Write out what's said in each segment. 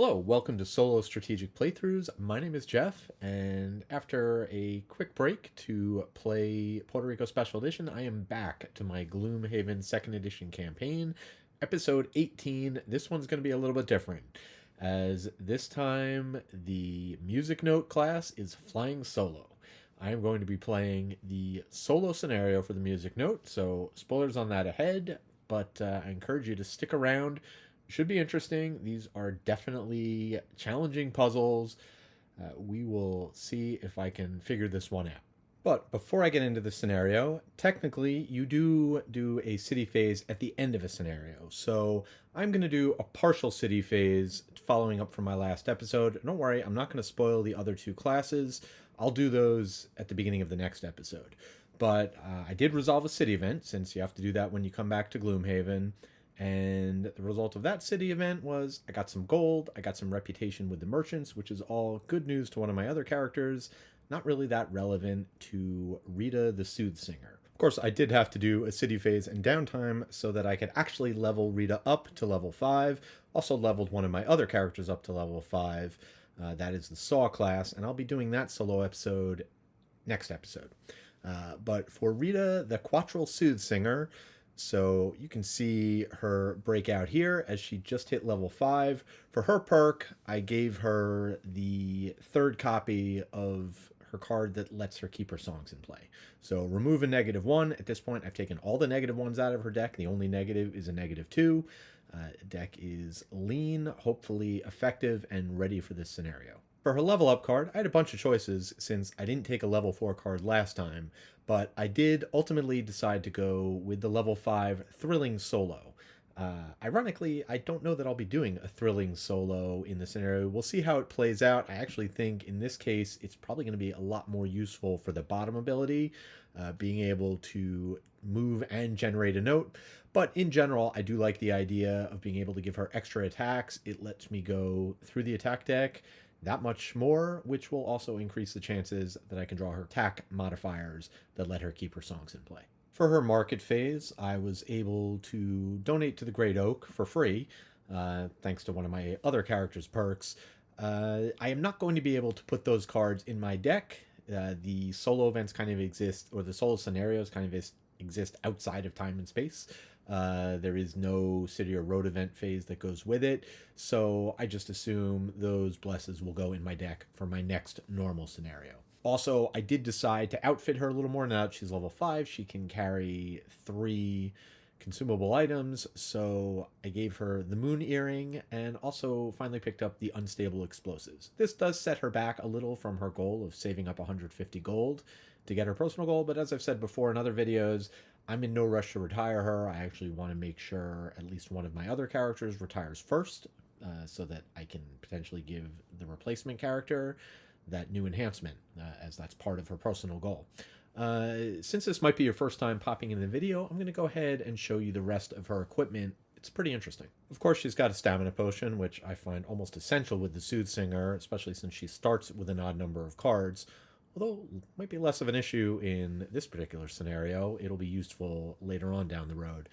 Hello, welcome to Solo Strategic Playthroughs. My name is Jeff, and after a quick break to play Puerto Rico Special Edition, I am back to my Gloomhaven 2nd Edition campaign, episode 18. This one's going to be a little bit different, as this time the music note class is flying solo. I am going to be playing the solo scenario for the music note, so spoilers on that ahead, but I encourage you to stick around. Should be interesting. These are definitely challenging puzzles. We will see if I can figure this one out. But before I get into the scenario, technically you do a city phase at the end of a scenario. So I'm going to do a partial city phase following up from my last episode. Don't worry, I'm not going to spoil the other two classes. I'll do those at the beginning of the next episode. But I did resolve a city event, since you have to do that when you come back to Gloomhaven. And the result of that city event was I got some gold, I got some reputation with the merchants, which is all good news to one of my other characters, not really that relevant to Rita the Soothsinger. Of course, I did have to do a city phase and downtime so that I could actually level Rita up to level 5. Also leveled one of my other characters up to level 5. That is the Saw class, and I'll be doing that solo episode next episode. But for Rita the Quattril Soothsinger, so you can see her breakout here as she just hit level 5. For her perk, I gave her the third copy of her card that lets her keep her songs in play. So remove a -1. At this point, I've taken all the -1s out of her deck. The only negative is a -2. Deck is lean, hopefully effective, and ready for this scenario. For her level up card, I had a bunch of choices since I didn't take a level 4 card last time, but I did ultimately decide to go with the level 5 Thrilling Solo. Ironically, I don't know that I'll be doing a Thrilling Solo in the scenario. We'll see how it plays out. I actually think in this case, it's probably going to be a lot more useful for the bottom ability, being able to move and generate a note. But in general, I do like the idea of being able to give her extra attacks. It lets me go through the attack deck that much more, which will also increase the chances that I can draw her attack modifiers that let her keep her songs in play. For her market phase, I was able to donate to the Great Oak for free, thanks to one of my other characters' perks. I am not going to be able to put those cards in my deck. The solo events kind of exist, or the solo scenarios kind of exist outside of time and space. There is no city or road event phase that goes with it, so I just assume those blesses will go in my deck for my next normal scenario. Also, I did decide to outfit her a little more. Now that she's level 5, she can carry 3 consumable items, so I gave her the Moon Earring and also finally picked up the Unstable Explosives. This does set her back a little from her goal of saving up 150 gold to get her personal goal, but as I've said before in other videos, I'm in no rush to retire her. I actually want to make sure at least one of my other characters retires first, so that I can potentially give the replacement character that new enhancement, as that's part of her personal goal. Since this might be your first time popping in the video, I'm going to go ahead and show you the rest of her equipment. It's pretty interesting. Of course, she's got a stamina potion, which I find almost essential with the Soothsinger, especially since she starts with an odd number of cards. Although it might be less of an issue in this particular scenario, it'll be useful later on down the road.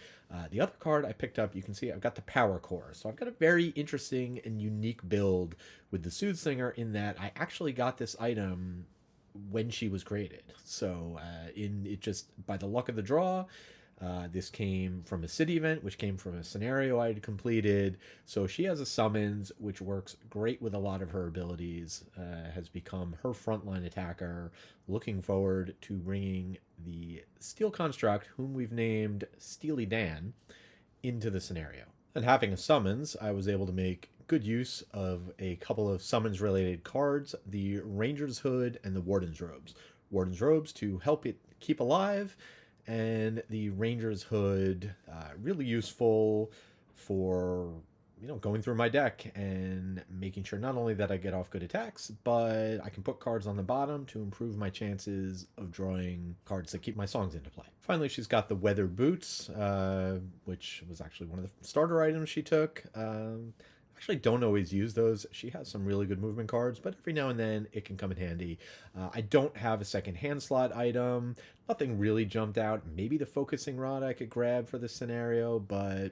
The other card I picked up, you can see I've got the Power Core. So I've got a very interesting and unique build with the Soothsinger in that I actually got this item when she was created. So by the luck of the draw, this came from a city event, which came from a scenario I had completed. So she has a summons, which works great with a lot of her abilities, has become her frontline attacker. Looking forward to bringing the Steel Construct, whom we've named Steely Dan, into the scenario. And having a summons, I was able to make good use of a couple of summons related cards, the Ranger's Hood and the Warden's Robes. Warden's Robes to help it keep alive, and the Ranger's Hood, really useful for, going through my deck and making sure not only that I get off good attacks, but I can put cards on the bottom to improve my chances of drawing cards that keep my songs into play. Finally, she's got the Weather Boots, which was actually one of the starter items she took. Actually don't always use those. She has some really good movement cards, but every now and then it can come in handy. I don't have a second hand slot item. Nothing really jumped out. Maybe the focusing rod I could grab for this scenario, but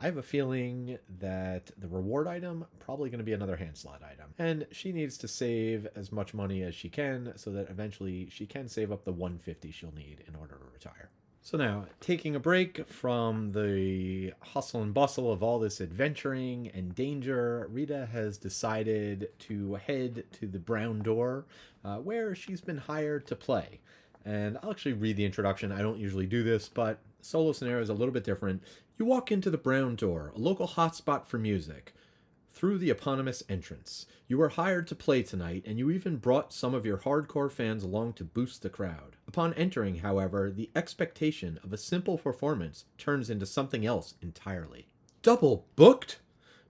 I have a feeling that the reward item probably going to be another hand slot item, and she needs to save as much money as she can so that eventually she can save up the 150 she'll need in order to retire. So now, taking a break from the hustle and bustle of all this adventuring and danger, Rita has decided to head to the Brown Door, where she's been hired to play. And I'll actually read the introduction. I don't usually do this, but solo scenario is a little bit different. You walk into the Brown Door, a local hotspot for music, through the eponymous entrance. You were hired to play tonight, and you even brought some of your hardcore fans along to boost the crowd. Upon entering, however, the expectation of a simple performance turns into something else entirely. Double booked?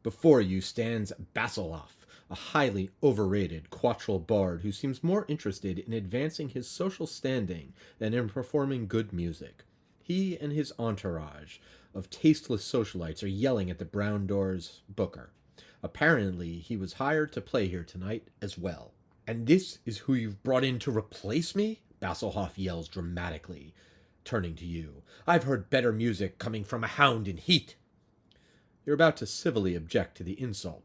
Before you stands Basiloff, a highly overrated quattral bard who seems more interested in advancing his social standing than in performing good music. He and his entourage of tasteless socialites are yelling at the Brown Door's booker. Apparently, he was hired to play here tonight as well. And this is who you've brought in to replace me? Basselhoff yells dramatically, turning to you. I've heard better music coming from a hound in heat. You're about to civilly object to the insult,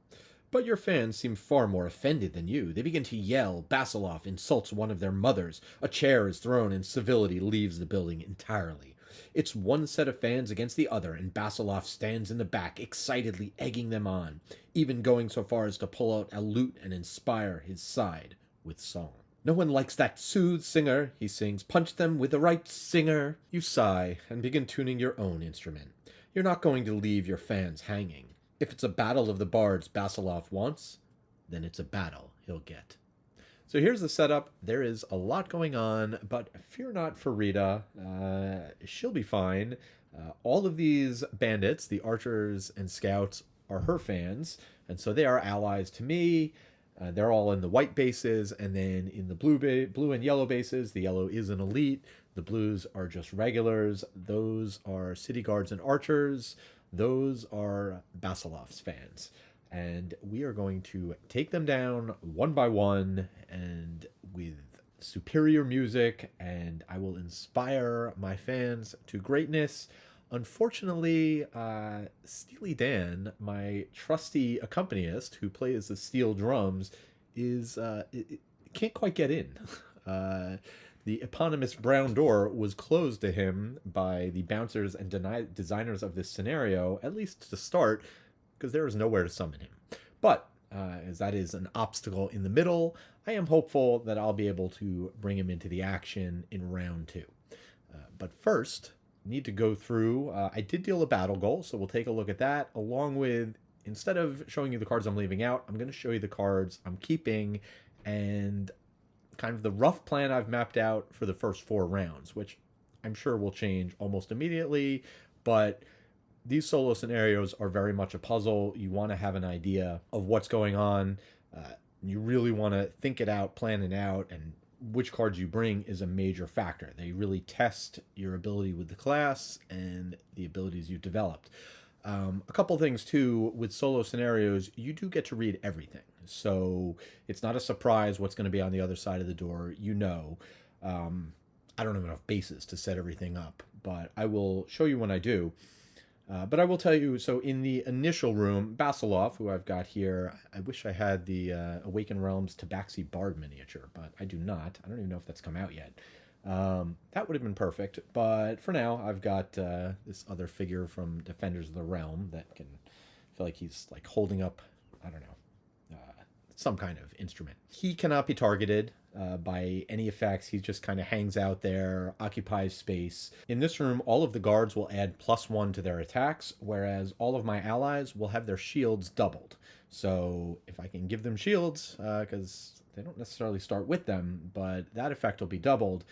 but your fans seem far more offended than you. They begin to yell. Basiloff insults one of their mothers. A chair is thrown and civility leaves the building entirely. It's one set of fans against the other, and Basiloff stands in the back, excitedly egging them on, even going so far as to pull out a lute and inspire his side with song. No one likes that soothe singer, he sings. Punch them with the right singer. You sigh and begin tuning your own instrument. You're not going to leave your fans hanging. If it's a battle of the bards Basiloff wants, then it's a battle he'll get. So here's the setup. There is a lot going on, but fear not for Rita. She'll be fine. All of these bandits, the archers and scouts, are her fans, and so they are allies to me. They're all in the white bases, and then in the blue and yellow bases, the yellow is an elite. The blues are just regulars. Those are city guards and archers. Those are Basiloff's fans. And we are going to take them down one by one and with superior music, and I will inspire my fans to greatness. Unfortunately, Steely Dan, my trusty accompanist who plays the steel drums, can't quite get in. The eponymous Brown Door was closed to him by the bouncers and designers of this scenario, at least to start, because there is nowhere to summon him. But, as that is an obstacle in the middle, I am hopeful that I'll be able to bring him into the action in round 2. But first, need to go through, I did deal a battle goal, so we'll take a look at that, along with, instead of showing you the cards I'm leaving out, I'm going to show you the cards I'm keeping, and kind of the rough plan I've mapped out for the first 4 rounds, which I'm sure will change almost immediately, but these solo scenarios are very much a puzzle. You want to have an idea of what's going on. You really want to think it out, plan it out, and which cards you bring is a major factor. They really test your ability with the class and the abilities you've developed. A couple things too, with solo scenarios, you do get to read everything. So it's not a surprise what's going to be on the other side of the door. You know, I don't have enough bases to set everything up, but I will show you when I do. But I will tell you, so in the initial room, Basiloff, who I've got here, I wish I had the Awakened Realms Tabaxi Bard miniature, but I do not. I don't even know if that's come out yet. That would have been perfect, but for now, I've got this other figure from Defenders of the Realm that can feel like he's like holding up, I don't know, some kind of instrument. He cannot be targeted by any effects. He just kind of hangs out there, occupies space. In this room, all of the guards will add +1 to their attacks, whereas all of my allies will have their shields doubled. So if I can give them shields, because they don't necessarily start with them, but that effect will be doubled.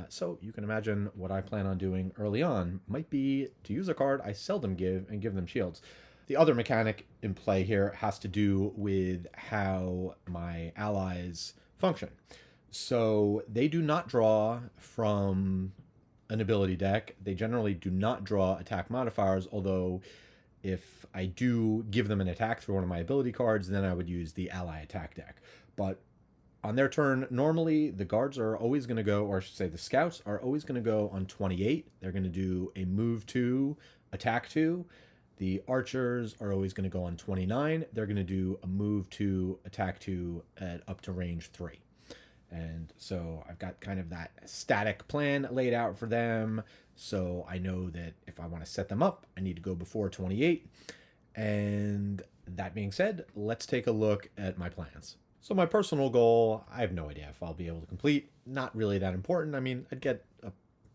So you can imagine what I plan on doing early on might be to use a card I seldom give and give them shields. The other mechanic in play here has to do with how my allies function. So they do not draw from an ability deck. They generally do not draw attack modifiers, although if I do give them an attack through one of my ability cards, then I would use the ally attack deck. But on their turn, normally the guards are always going to go, or I should say the scouts are always going to go on 28. They're going to do a move 2, attack 2. The archers are always going to go on 29. They're going to do a move 2, attack 2 at up to range 3. And so I've got kind of that static plan laid out for them. So I know that if I want to set them up, I need to go before 28. And that being said, let's take a look at my plans. So my personal goal, I have no idea if I'll be able to complete. Not really that important. I mean, I'd get a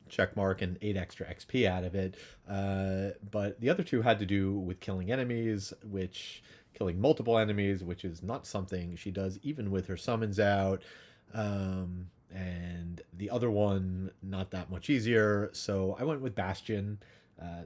check mark and 8 extra XP out of it. But the other two had to do with killing enemies, killing multiple enemies, which is not something she does even with her summons out. And the other one, not that much easier. So I went with Bastion.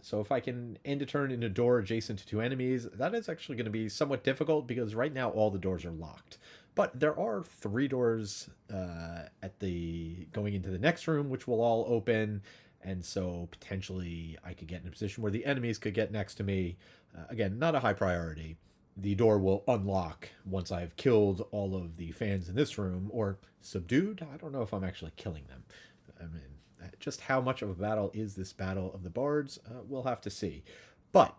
So if I can end a turn in a door adjacent to 2 enemies, that is actually going to be somewhat difficult because right now all the doors are locked. But there are 3 doors going into the next room, which will all open. And so potentially I could get in a position where the enemies could get next to me. Again, not a high priority. The door will unlock once I've killed all of the fans in this room, or subdued. I don't know if I'm actually killing them. I mean, just how much of a battle is this Battle of the Bards? We'll have to see. But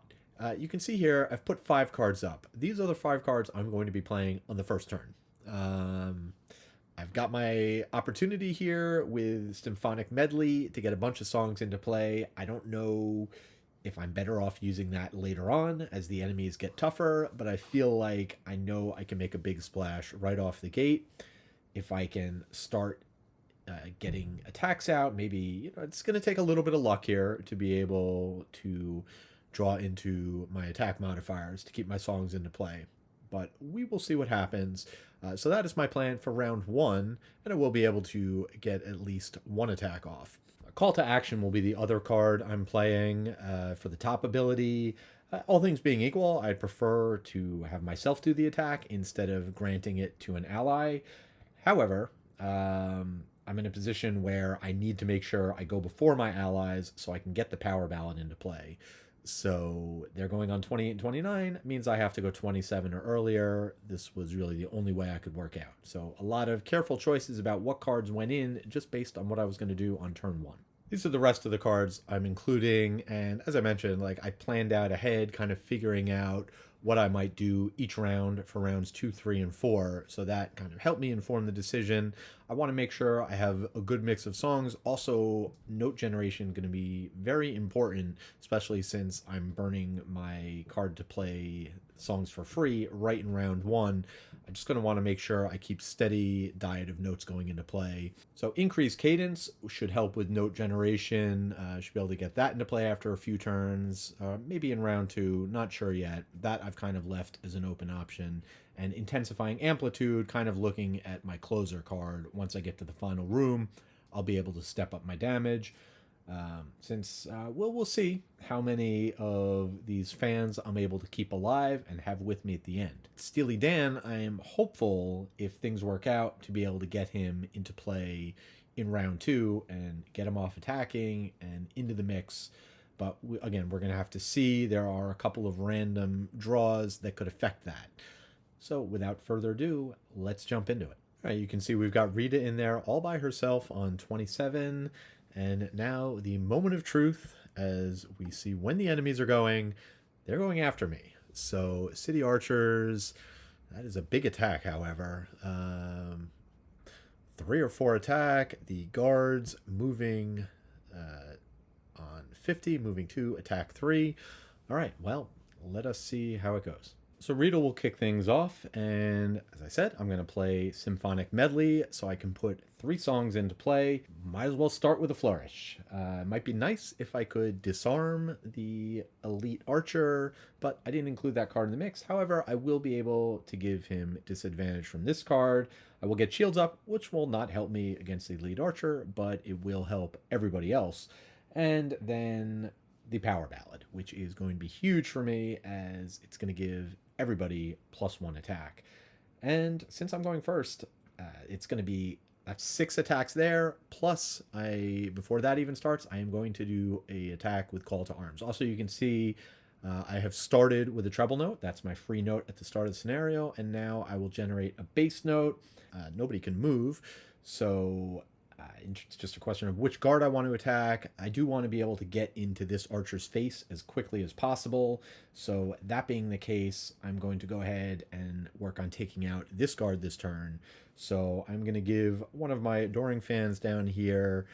you can see here, I've put 5 cards up. These are the 5 cards I'm going to be playing on the first turn. I've got my opportunity here with Symphonic Medley to get a bunch of songs into play. I don't know if I'm better off using that later on as the enemies get tougher, but I feel like I know I can make a big splash right off the gate. If I can start getting attacks out, maybe it's going to take a little bit of luck here to be able to draw into my attack modifiers to keep my songs into play. But we will see what happens. So that is my plan for round 1, and I will be able to get at least 1 attack off. Call to Action will be the other card I'm playing for the top ability. All things being equal, I'd prefer to have myself do the attack instead of granting it to an ally. However, I'm in a position where I need to make sure I go before my allies so I can get the power ballad into play. So they're going on 28 and 29, means I have to go 27 or earlier. This was really the only way I could work out. So a lot of careful choices about what cards went in just based on what I was going to do on turn 1. These are the rest of the cards I'm including, and as I mentioned, I planned out ahead, kind of figuring out what I might do each round for rounds 2, 3, and 4, so that kind of helped me inform the decision. I want to make sure I have a good mix of songs. Also, note generation going to be very important, especially since I'm burning my card to play songs for free right in round 1. I'm just going to want to make sure I keep steady diet of notes going into play. So increased cadence should help with note generation. Should be able to get that into play after a few turns, maybe in round 2, not sure yet. That I've kind of left as an open option. And intensifying amplitude, kind of looking at my closer card. Once I get to the final room, I'll be able to step up my damage. Since we'll see how many of these fans I'm able to keep alive and have with me at the end. Steely Dan, I am hopeful, if things work out, to be able to get him into play in round 2 and get him off attacking and into the mix. But again, we're going to have to see. There are a couple of random draws that could affect that. So without further ado, let's jump into it. All right, you can see we've got Rita in there all by herself on 27. And now the moment of truth, as we see when the enemies are going, they're going after me. So City Archers, that is a big attack, however. 3 or 4 attack. The Guards moving on 50, moving 2, attack 3. All right, well, let us see how it goes. So Rita will kick things off, and as I said, I'm going to play Symphonic Medley so I can put 3 songs into play. Might as well start with a flourish. Might be nice if I could disarm the elite archer, but I didn't include that card in the mix. However, I will be able to give him disadvantage from this card. I will get shields up, which will not help me against the elite archer, but it will help everybody else. And then the power ballad, which is going to be huge for me as it's going to give everybody +1 attack. And since I'm going first, it's going to be that's 6 attacks there, plus before that even starts, I am going to do a attack with Call to Arms. Also, you can see I have started with a treble note. That's my free note at the start of the scenario, and now I will generate a bass note. Nobody can move, so It's just a question of which guard I want to attack. I do want to be able to get into this archer's face as quickly as possible. So that being the case, I'm going to go ahead and work on taking out this guard this turn. So I'm going to give one of my adoring fans down here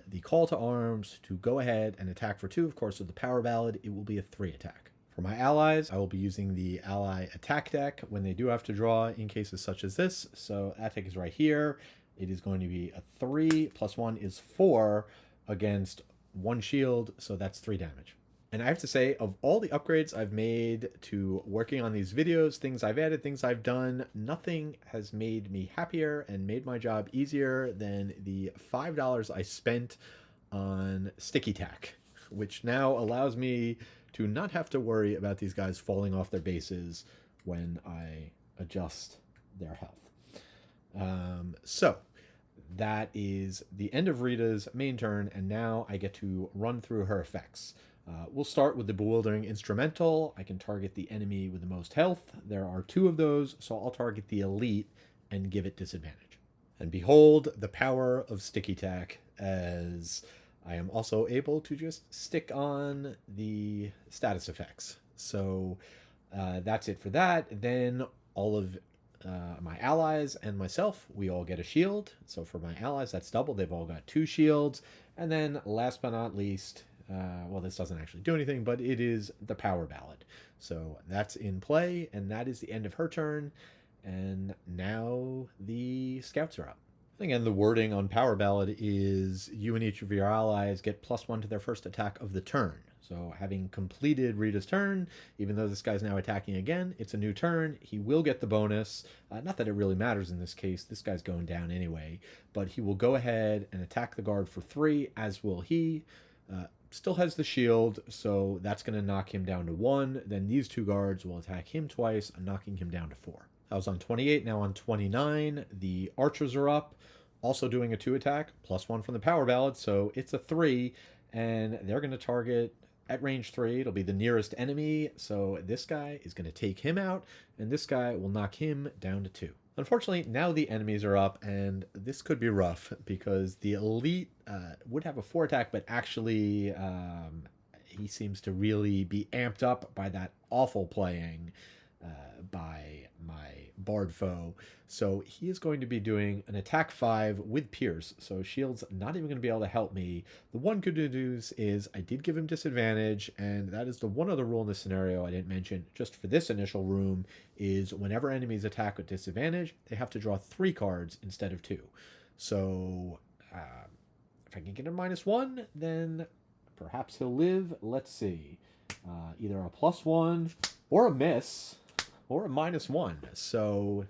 the call to arms to go ahead and attack for 2. Of course, with the power ballad, it will be a 3 attack. For my allies, I will be using the ally attack deck when they do have to draw in cases such as this. So that deck is right here. It is going to be a 3 plus 1 is 4 against 1 shield, so that's 3 damage. And I have to say, of all the upgrades I've made to working on these videos, things I've added, things I've done, nothing has made me happier and made my job easier than the $5 I spent on Sticky Tack, which now allows me to not have to worry about these guys falling off their bases when I adjust their health. So that is the end of Rita's main turn, and now I get to run through her effects. We'll start with the Bewildering Instrumental. I can target the enemy with the most health. There are 2 of those, so I'll target the Elite and give it disadvantage. And behold the power of Sticky Tack, as I am also able to just stick on the status effects. So that's it for that. Then all of my allies and myself, we all get a shield. So for my allies, that's double. They've all got 2 shields. And then last but not least, well, this doesn't actually do anything, but it is the power ballad. So that's in play, and that is the end of her turn. And now the scouts are up. Again, the wording on Power Ballad is you and each of your allies get +1 to their first attack of the turn. So having completed Rita's turn, even though this guy's now attacking again, it's a new turn. He will get the bonus. Not that it really matters in this case. This guy's going down anyway. But he will go ahead and attack the guard for 3, as will he. Still has the shield, so that's going to knock him down to 1. Then these 2 guards will attack him twice, knocking him down to 4. I was on 28, now on 29. The archers are up, also doing a 2 attack, +1 from the power ballad, so it's a 3, and they're going to target at range 3. It'll be the nearest enemy, so this guy is going to take him out, and this guy will knock him down to 2. Unfortunately, now the enemies are up, and this could be rough, because the Elite would have a 4 attack, but actually he seems to really be amped up by that awful playing by my Bard foe. So he is going to be doing an attack 5 with Pierce, so shield's not even going to be able to help me. The one good news is I did give him disadvantage, and that is the one other rule in this scenario I didn't mention, just for this initial room, is whenever enemies attack with disadvantage, they have to draw 3 cards instead of 2. So if I can get a -1, then perhaps he'll live. Let's see. Either a +1 or a miss or a -1. So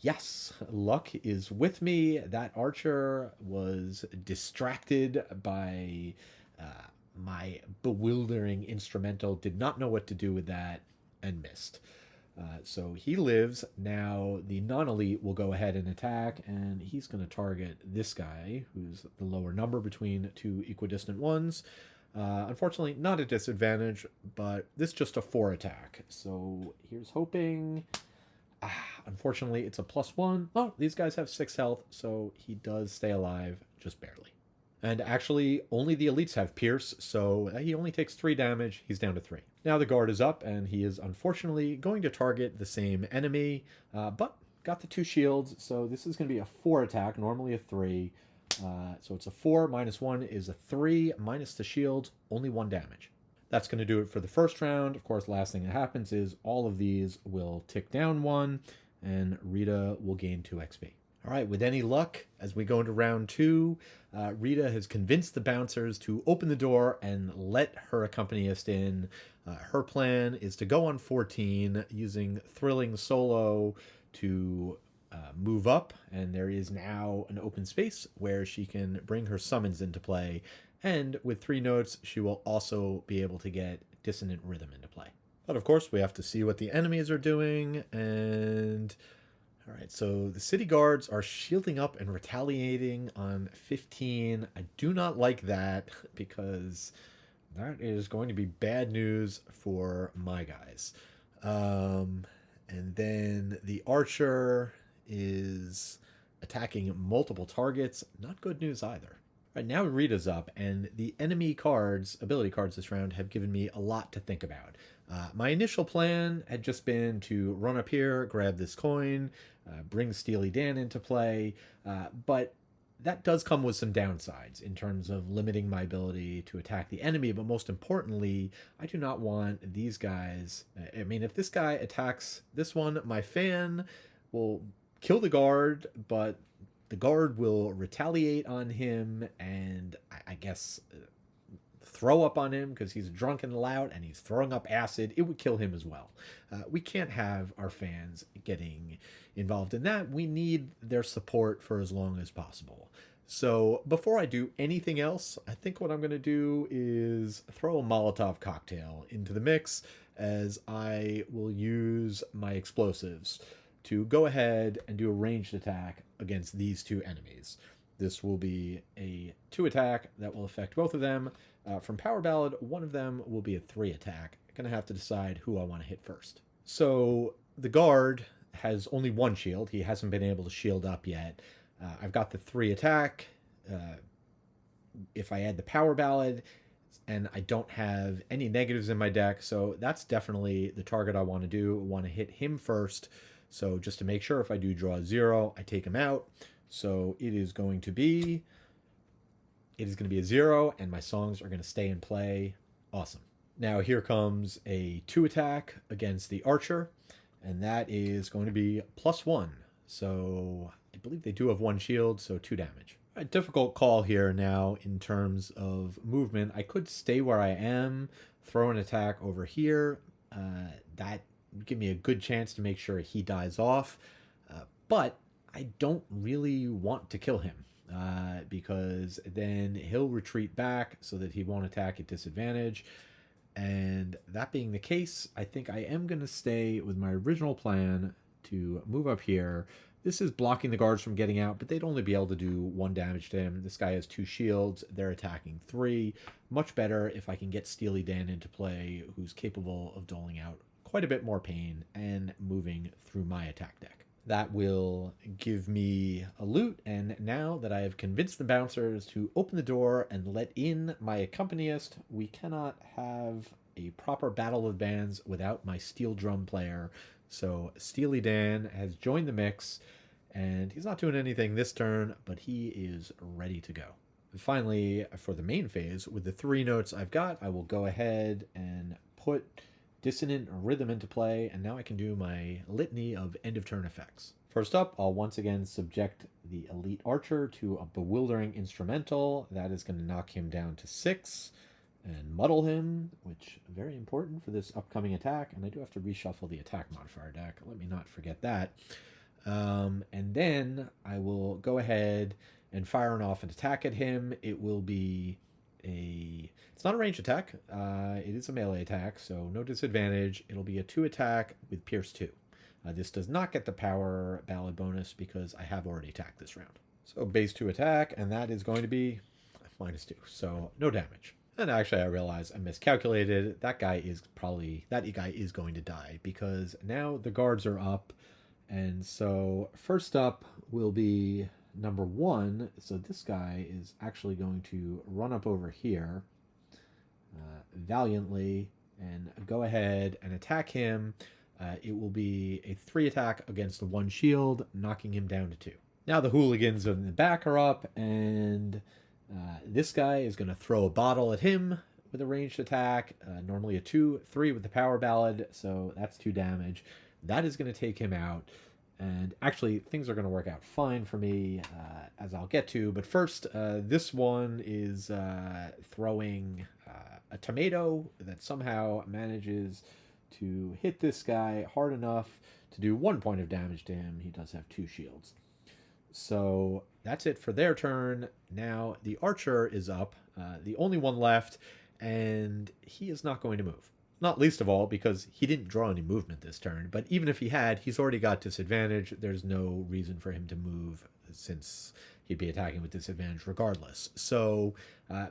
yes, luck is with me. That archer was distracted by my bewildering instrumental, did not know what to do with that, and missed. So he lives. Now the non-elite will go ahead and attack, and he's going to target this guy, who's the lower number between 2 equidistant ones. Unfortunately, not a disadvantage, but this is just a 4 attack. So here's hoping. Unfortunately, it's a +1. Oh, these guys have 6 health, so he does stay alive, just barely. And actually, only the elites have Pierce, so he only takes 3 damage. He's down to 3. Now the guard is up, and he is unfortunately going to target the same enemy, but got the 2 shields, so this is going to be a 4 attack, normally a 3. So it's a 4, -1 is a 3, minus the shield, only 1 damage. That's going to do it for the first round. Of course, last thing that happens is all of these will tick down 1, and Rita will gain 2 XP. All right, with any luck, as we go into round 2, Rita has convinced the bouncers to open the door and let her accompanist in. Her plan is to go on 14 using Thrilling Solo to move up, and there is now an open space where she can bring her summons into play, and with 3 notes she will also be able to get Dissonant Rhythm into play. But of course we have to see what the enemies are doing, and all right, so the city guards are shielding up and retaliating on 15. I do not like that, because that is going to be bad news for my guys. And then the archer is attacking multiple targets. Not good news either. Right, now Rita's up, and the enemy cards, ability cards this round, have given me a lot to think about. My initial plan had just been to run up here, grab this coin, bring Steely Dan into play, but that does come with some downsides in terms of limiting my ability to attack the enemy, but most importantly, I do not want these guys. I mean, if this guy attacks this one, my fan will kill the guard, but the guard will retaliate on him and I guess throw up on him because he's drunk and loud and he's throwing up acid. It would kill him as well. We can't have our fans getting involved in that. We need their support for as long as possible. So before I do anything else, I think what I'm going to do is throw a Molotov cocktail into the mix, as I will use my explosives to go ahead and do a ranged attack against these two enemies. This will be a 2 attack that will affect both of them. From Power Ballad, one of them will be a 3 attack. I'm going to have to decide who I want to hit first. So the guard has only 1 shield. He hasn't been able to shield up yet. I've got the 3 attack. If I add the Power Ballad, and I don't have any negatives in my deck, so that's definitely the target I want to do. I want to hit him first. So just to make sure, if I do draw a 0, I take him out. So it is going to be a 0, and my songs are going to stay in play. Awesome. Now here comes a 2 attack against the archer, and that is going to be +1. So I believe they do have 1 shield, so 2 damage. A difficult call here now in terms of movement. I could stay where I am, throw an attack over here. That would give me a good chance to make sure he dies off. But I don't really want to kill him. Because then he'll retreat back so that he won't attack at disadvantage. And that being the case, I think I am going to stay with my original plan to move up here. This is blocking the guards from getting out, but they'd only be able to do 1 damage to him. This guy has 2 shields. They're attacking 3. Much better if I can get Steely Dan into play, who's capable of doling out quite a bit more pain and moving through my attack deck. That will give me a loot, and now that I have convinced the bouncers to open the door and let in my accompanist, we cannot have a proper battle of bands without my steel drum player. So Steely Dan has joined the mix, and he's not doing anything this turn, but he is ready to go. Finally, for the main phase, with the 3 notes I've got, I will go ahead and put dissonant rhythm into play, and now I can do my litany of end of turn effects. First up, I'll once again subject the elite archer to a bewildering instrumental. That is going to knock him down to 6 and muddle him, which is very important for this upcoming attack. And I do have to reshuffle the attack modifier deck. Let me not forget that. And then I will go ahead and fire an off an attack at him. It will be it's not a range attack. It is a melee attack, so no disadvantage. It'll be a 2 attack with Pierce 2. This does not get the Power Ballad bonus because I have already attacked this round. So base 2 attack, and that is going to be -2, so no damage. And actually I realize I miscalculated. That guy is going to die because now the guards are up. And so first up will be number 1. So this guy is actually going to run up over here valiantly and go ahead and attack him. It will be a 3 attack against the 1 shield, knocking him down to 2. Now the hooligans in the back are up, and this guy is going to throw a bottle at him with a ranged attack. Normally a 2/3 with the Power Ballad, so that's 2 damage. That is going to take him out. And actually, things are going to work out fine for me, as I'll get to. But first, this one is throwing a tomato that somehow manages to hit this guy hard enough to do 1 point of damage to him. He does have 2 shields. So that's it for their turn. Now the archer is up, the only one left, and he is not going to move. Not least of all because he didn't draw any movement this turn, but even if he had, he's already got disadvantage. There's no reason for him to move since he'd be attacking with disadvantage regardless. So,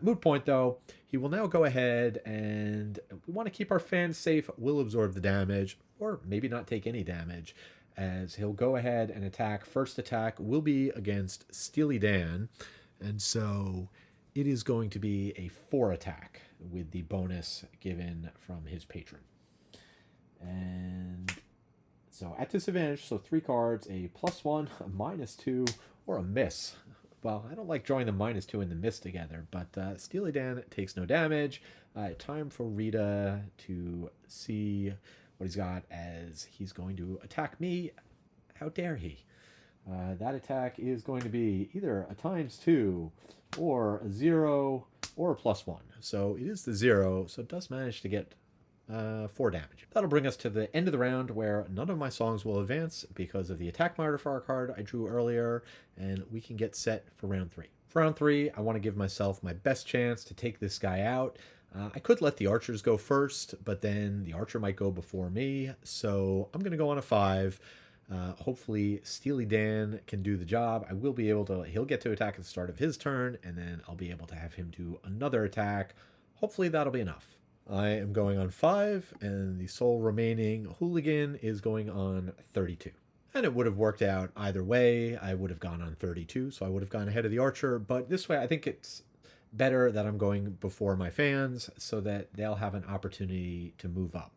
moot point though, he will now go ahead, and we want to keep our fans safe. We'll absorb the damage, or maybe not take any damage, as he'll go ahead and attack. First attack will be against Steely Dan, and so it is going to be a 4 attack with the bonus given from his patron. And so at disadvantage, so 3 cards, a +1, a -2, or a miss. Well, I don't like drawing the -2 and the miss together, but Steely Dan takes no damage. Time for Rita to see what he's got, as he's going to attack me. How dare he? That attack is going to be either a ×2 or a 0 or a +1. So it is the 0, so it does manage to get 4 damage. That'll bring us to the end of the round, where none of my songs will advance because of the attack modifier card I drew earlier, and we can get set for round 3. For round 3, I want to give myself my best chance to take this guy out. I could let the archers go first, but then the archer might go before me, so I'm going to go on a 5. Hopefully Steely Dan can do the job. I will be able to, he'll get to attack at the start of his turn, and then I'll be able to have him do another attack. Hopefully that'll be enough. I am going on 5, and the sole remaining hooligan is going on 32. And it would have worked out either way. I would have gone on 32, so I would have gone ahead of the archer, but this way I think it's better that I'm going before my fans so that they'll have an opportunity to move up.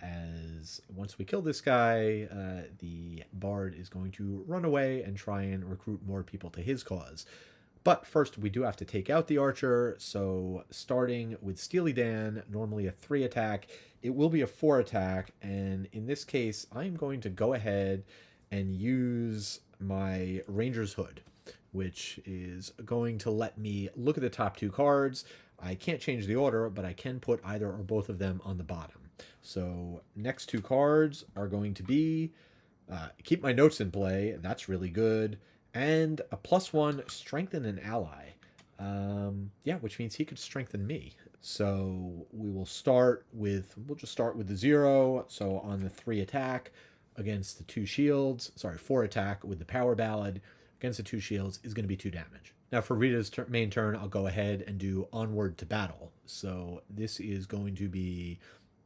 As once we kill this guy, the Bard is going to run away and try and recruit more people to his cause. But first, we do have to take out the archer, so starting with Steely Dan, normally a 3 attack, it will be a 4 attack, and in this case, I'm going to go ahead and use my Ranger's Hood, which is going to let me look at the top 2 cards. I can't change the order, but I can put either or both of them on the bottom. So next 2 cards are going to be, keep my notes in play, that's really good, and a +1, strengthen an ally. Yeah, which means he could strengthen me. So we will start with, we'll just start with the 0. So on the 3 attack against the 2 shields, 4 attack with the power ballad against the 2 shields is going to be 2 damage. Now for Rita's main turn, I'll go ahead and do Onward to Battle. So this is going to be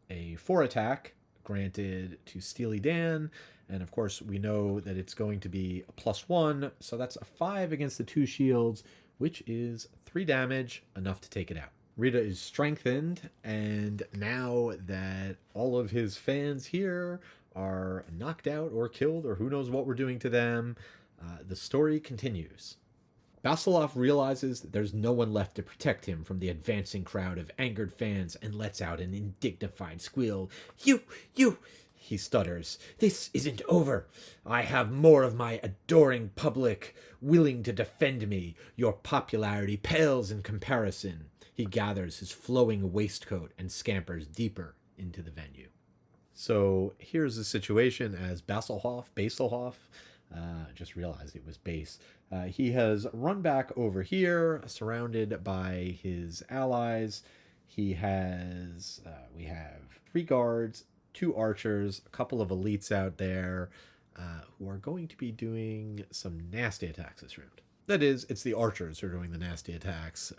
a 4 attack granted to Steely Dan. And of course, we know that it's going to be a +1. So that's a 5 against the 2 shields, which is 3 damage, enough to take it out. Rita is strengthened, and now that all of his fans here are knocked out or killed, or who knows what we're doing to them, the story continues. Basilov realizes that there's no one left to protect him from the advancing crowd of angered fans and lets out an indignified squeal. You, he stutters. This isn't over. I have more of my adoring public willing to defend me. Your popularity pales in comparison. He gathers his flowing waistcoat and scampers deeper into the venue. So here's the situation as Basilhoff, just realized it was base. He has run back over here, surrounded by his allies. He has, we have 3 guards, 2 archers, a couple of elites out there who are going to be doing some nasty attacks this round. That is, it's the archers who are doing the nasty attacks.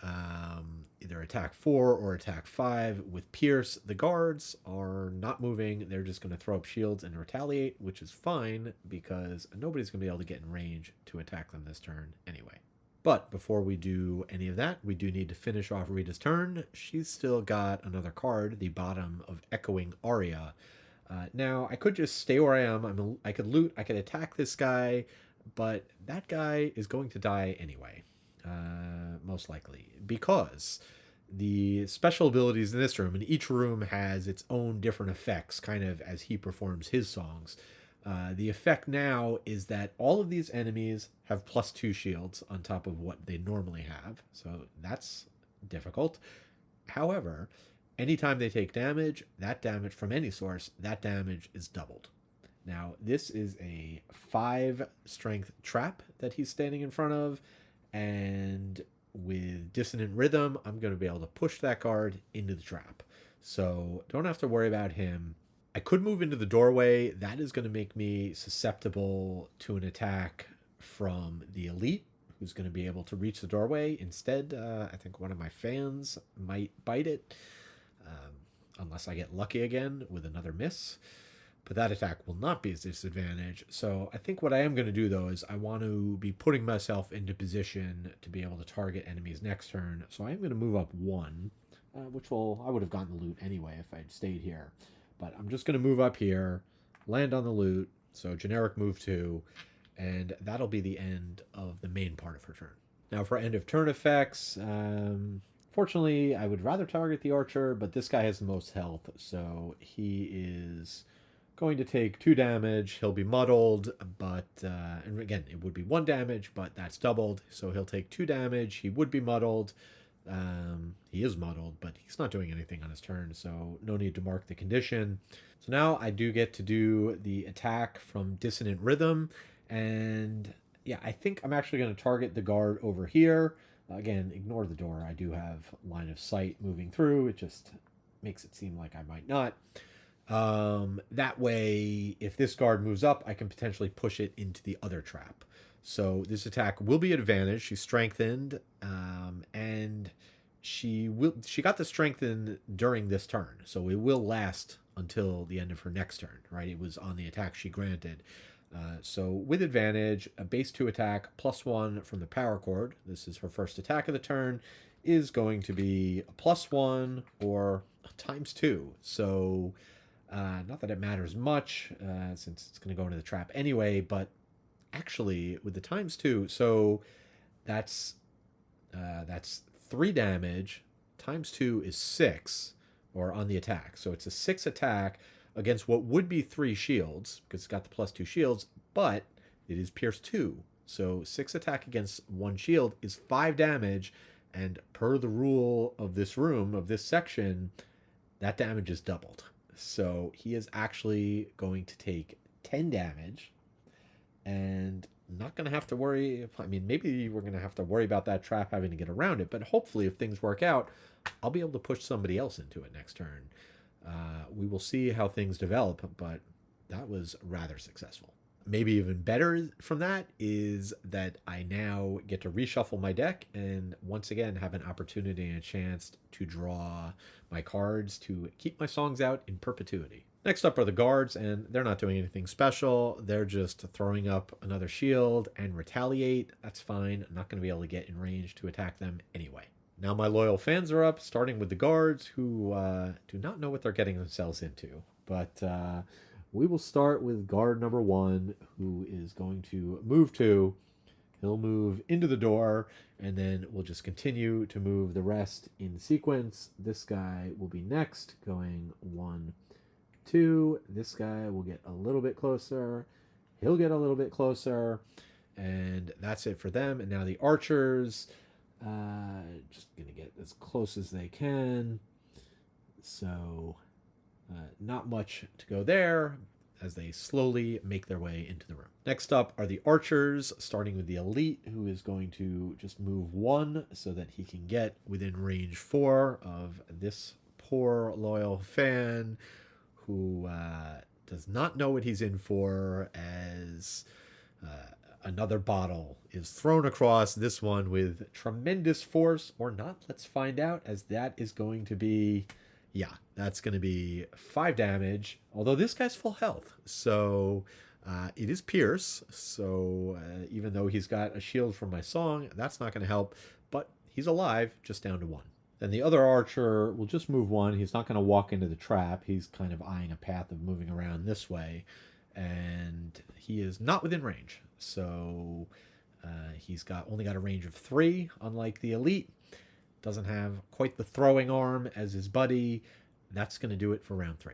Either attack 4 or attack 5 with Pierce. The guards are not moving. They're just going to throw up shields and retaliate, which is fine because nobody's going to be able to get in range to attack them this turn anyway. But before we do any of that, we do need to finish off Rita's turn. She's still got another card, the bottom of Echoing Aria. Now, I could just stay where I am. I could loot. I could attack this guy. But that guy is going to die anyway, most likely, because the special abilities in this room, and each room has its own different effects, kind of as he performs his songs. The effect now is that all of these enemies have +2 shields on top of what they normally have, so that's difficult. However, anytime they take damage, that damage from any source, that damage is doubled. Now, this is a 5 strength trap that he's standing in front of, and with Dissonant Rhythm, I'm going to be able to push that card into the trap. So don't have to worry about him. I could move into the doorway. That is going to make me susceptible to an attack from the elite, who's going to be able to reach the doorway. Instead, I think one of my fans might bite it, unless I get lucky again with another miss. but that attack will not be a disadvantage. So I think what I am going to do, though, is I want to be putting myself into position to be able to target enemies next turn. So I am going to move up 1, which I would have gotten the loot anyway if I'd stayed here. But I'm just going to move up here, land on the loot, so generic move 2, and that'll be the end of the main part of her turn. Now for end of turn effects, fortunately I would rather target the archer, but this guy has the most health, so he is going to take 2 damage. He'll be muddled, but and again it would be 1 damage, but that's doubled, so he'll take 2 damage. He would be muddled. He is muddled, but he's not doing anything on his turn, so no need to mark the condition. So now I do get to do the attack from Dissonant Rhythm, and yeah, I think I'm actually going to target the guard over here. Again, ignore the door. I do have line of sight moving through. It just makes it seem like I might not. That way, if this guard moves up, I can potentially push it into the other trap. So this attack will be advantage. She's strengthened, and she got the strengthened during this turn, so it will last until the end of her next turn. Right? It was on the attack she granted. So with advantage, a base 2 attack +1 from the power chord. This is her first attack of the turn. Is going to be a +1 or ×2. So not that it matters much, since it's going to go into the trap anyway, but actually with the ×2, so that's 3 damage. ×2 is 6, or on the attack. So it's a 6 attack against what would be 3 shields, because it's got the +2 shields, but it is pierce 2. So 6 attack against 1 shield is 5 damage, and per the rule of this room, of this section, that damage is doubled. So he is actually going to take 10 damage, and not going to have to worry. I mean, maybe we're going to have to worry about that trap having to get around it, but hopefully if things work out, I'll be able to push somebody else into it next turn. We will see how things develop, but that was rather successful. Maybe even better from that is that I now get to reshuffle my deck and once again have an opportunity and a chance to draw my cards to keep my songs out in perpetuity. Next up are the guards, and they're not doing anything special. They're just throwing up another shield and retaliate. That's fine. I'm not going to be able to get in range to attack them anyway. Now my loyal fans are up, starting with the guards, who do not know what they're getting themselves into. But we will start with guard number 1, who is going to move 2. He'll move into the door, and then we'll just continue to move the rest in sequence. This guy will be next, going 1, 2. This guy will get a little bit closer. He'll get a little bit closer. And that's it for them. And now the archers... just gonna get as close as they can, so not much to go there as they slowly make their way into the room. Next up are the archers, starting with the elite, who is going to just move 1 so that he can get within range 4 of this poor loyal fan who does not know what he's in for, as another bottle is thrown across, this one with tremendous force, or not. Let's find out, as that is going to be, yeah, that's going to be 5 damage, although this guy's full health. So it is pierce, so even though he's got a shield from my song, that's not going to help, but he's alive, just down to 1. Then the other archer will just move 1. He's not going to walk into the trap. He's kind of eyeing a path of moving around this way, and he is not within range. So he's only got a range of 3, unlike the elite. Doesn't have quite the throwing arm as his buddy. That's going to do it for round 3.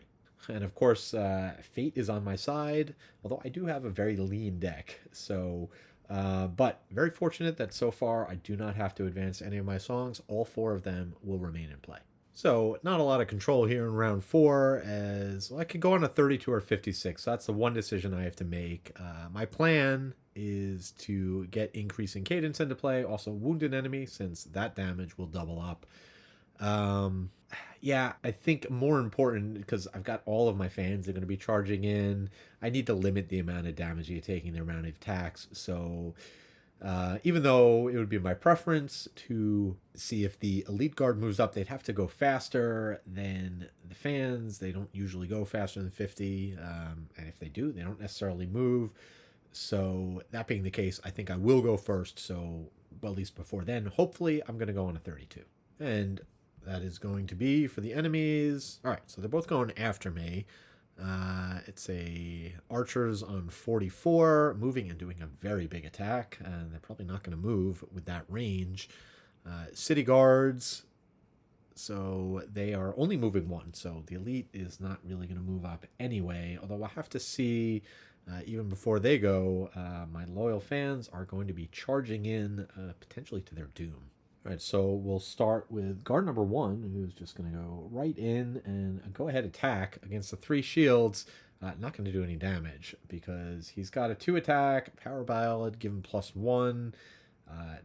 And of course, fate is on my side, although I do have a very lean deck. So, but very fortunate that so far I do not have to advance any of my songs. All 4 of them will remain in play. So not a lot of control here in round 4, as well, I could go on a 32 or 56. So that's the one decision I have to make. My plan is to get increasing cadence into play, also wounded enemy, since that damage will double up. Yeah, I think more important, because I've got all of my fans that are going to be charging in, I need to limit the amount of damage you're taking, the amount of attacks. So Even though it would be my preference to see if the elite guard moves up, they'd have to go faster than the fans. They don't usually go faster than 50, and if they do, they don't necessarily move. So that being the case, I think I will go first. So, well, at least before then, hopefully I'm going to go on a 32. And that is going to be for the enemies. All right, so they're both going after me. It's a archers on 44, moving and doing a very big attack, and they're probably not going to move with that range. City guards, so they are only moving one, so the elite is not really going to move up anyway, although I'll have to see. Even before they go, my loyal fans are going to be charging in potentially to their doom. All right, so we'll start with guard number 1, who's just going to go right in and go ahead attack against the 3 shields. Not going to do any damage because he's got a 2 attack, power ballad, give him +1.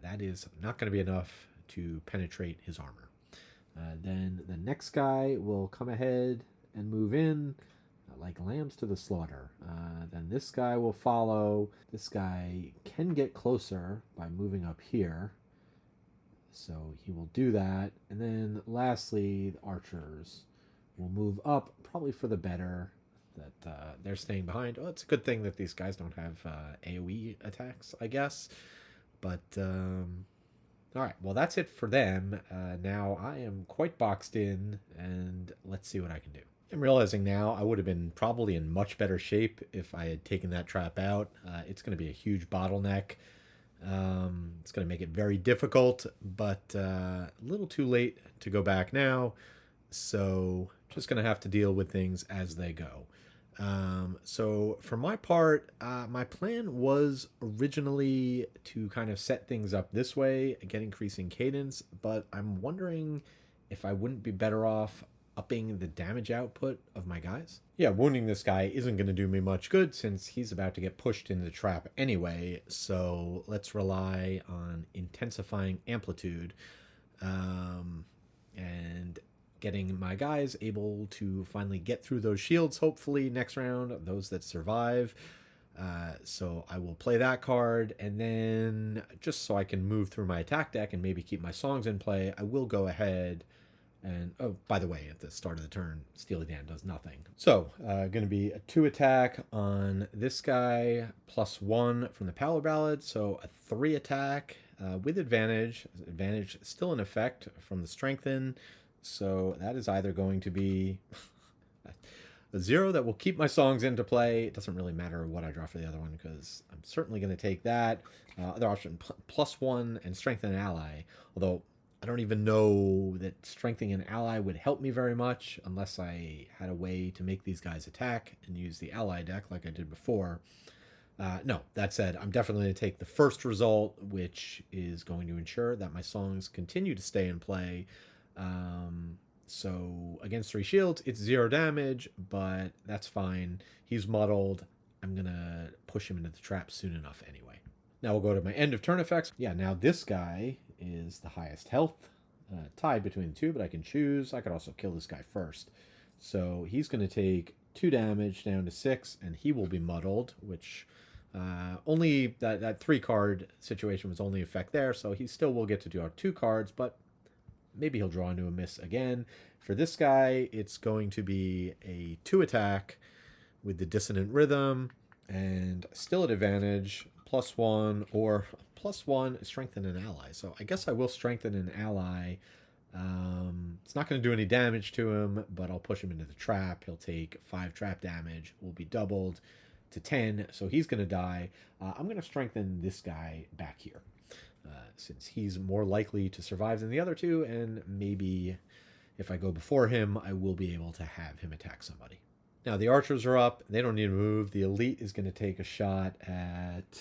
That is not going to be enough to penetrate his armor. Then the next guy will come ahead and move in like lambs to the slaughter. Then this guy will follow. This guy can get closer by moving up here. So he will do that. And then lastly, the archers will move up, probably for the better that they're staying behind. Oh, it's a good thing that these guys don't have AoE attacks, I guess. But, all right, well, that's it for them. Now I am quite boxed in, and let's see what I can do. I'm realizing now I would have been probably in much better shape if I had taken that trap out. It's going to be a huge bottleneck. It's going to make it very difficult, but a little too late to go back now. So just going to have to deal with things as they go. So for my part, my plan was originally to kind of set things up this way, get increasing cadence, but I'm wondering if I wouldn't be better off upping the damage output of my guys. Yeah, wounding this guy isn't going to do me much good since he's about to get pushed into the trap anyway, so let's rely on intensifying amplitude and getting my guys able to finally get through those shields, hopefully next round, those that survive. So I will play that card, and then just so I can move through my attack deck and maybe keep my songs in play, I will go ahead and, oh, by the way, at the start of the turn, Steely Dan does nothing. So, going to be a 2 attack on this guy, +1 from the Power Ballad, so a 3 attack with advantage. Advantage still in effect from the Strengthen, so that is either going to be a 0 that will keep my songs into play. It doesn't really matter what I draw for the other one because I'm certainly going to take that. Other option, +1 and Strengthen an Ally, although I don't even know that strengthening an ally would help me very much unless I had a way to make these guys attack and use the ally deck like I did before. No, that said, I'm definitely going to take the first result, which is going to ensure that my songs continue to stay in play. So against 3 shields, it's 0 damage, but that's fine. He's muddled. I'm going to push him into the trap soon enough anyway. Now we'll go to my end of turn effects. Yeah, now this guy is the highest health, tied between the two, but I can choose. I could also kill this guy first. So he's going to take 2 damage down to 6, and he will be muddled, which only that 3 card situation was only effect there, so he still will get to draw 2 cards, but maybe he'll draw into a miss again. For this guy, it's going to be a 2 attack with the Dissonant Rhythm, and still at advantage, +1 or +1, strengthen an ally. So I guess I will strengthen an ally. It's not going to do any damage to him, but I'll push him into the trap. He'll take 5 trap damage, will be doubled to 10, so he's going to die. I'm going to strengthen this guy back here, since he's more likely to survive than the other 2, and maybe if I go before him, I will be able to have him attack somebody. Now the archers are up. They don't need to move. The elite is going to take a shot at...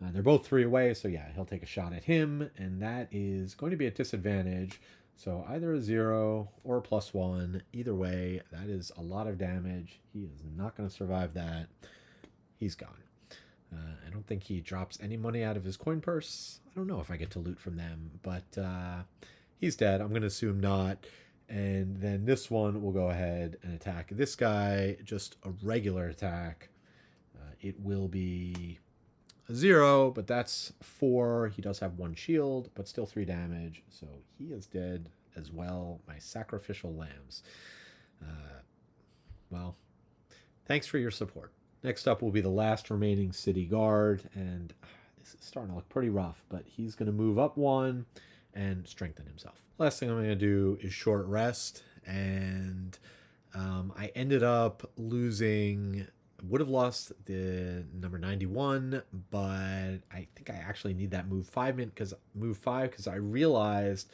they're both 3 away, so yeah, he'll take a shot at him, and that is going to be a disadvantage. So either a 0 or a +1. Either way, that is a lot of damage. He is not going to survive that. He's gone. I don't think he drops any money out of his coin purse. I don't know if I get to loot from them, but he's dead. I'm going to assume not. And then this one will go ahead and attack this guy. Just a regular attack. It will be a 0, but that's 4. He does have 1 shield, but still 3 damage. So he is dead as well. My sacrificial lambs. Well, thanks for your support. Next up will be the last remaining city guard, and this is starting to look pretty rough, but he's going to move up 1 and strengthen himself. Last thing I'm going to do is short rest, and I ended up losing... would have lost the number 91, but I think I actually need that move 5 because I realized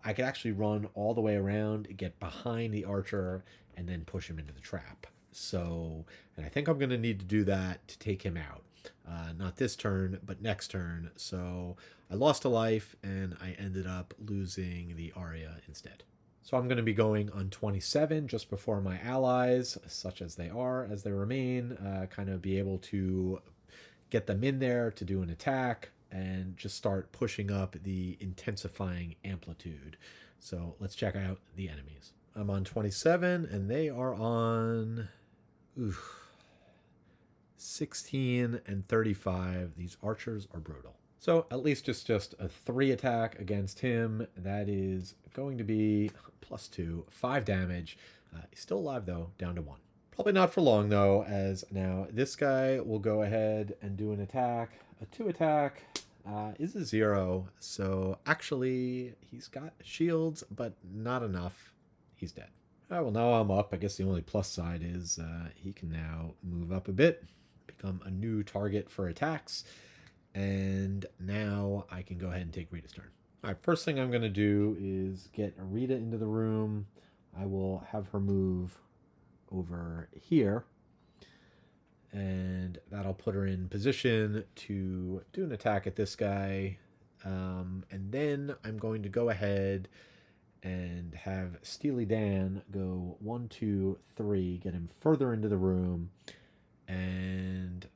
I could actually run all the way around, get behind the archer, and then push him into the trap. So, and I think I'm going to need to do that to take him out. Not this turn, but next turn. So I lost a life, and I ended up losing the Aria instead. So I'm going to be going on 27 just before my allies, such as they are, as they remain, kind of be able to get them in there to do an attack and just start pushing up the intensifying amplitude. So let's check out the enemies. I'm on 27 and they are on 16 and 35. These archers are brutal. So at least it's just a 3 attack against him. That is going to be +2, 5 damage. He's still alive though, down to 1. Probably not for long though, as now this guy will go ahead and do an attack. A 2 attack is a 0. So actually he's got shields, but not enough. He's dead. All right, well now I'm up. I guess the only plus side is he can now move up a bit, become a new target for attacks. And now I can go ahead and take Rita's turn. All right, first thing I'm going to do is get Rita into the room. I will have her move over here. And that'll put her in position to do an attack at this guy. And then I'm going to go ahead and have Steely Dan go 1, 2, 3, get him further into the room. And...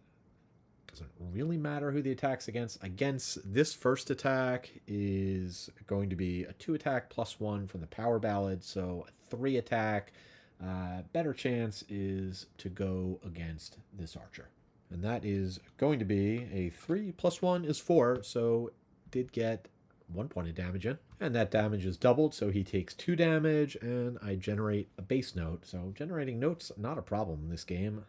doesn't really matter who the attack's against. Against this first attack is going to be a 2 attack +1 from the power ballad. So a 3 attack. Better chance is to go against this archer. And that is going to be a 3 +1 is 4. So did get 1 point of damage in. And that damage is doubled. So he takes 2 damage and I generate a base note. So generating notes, not a problem in this game.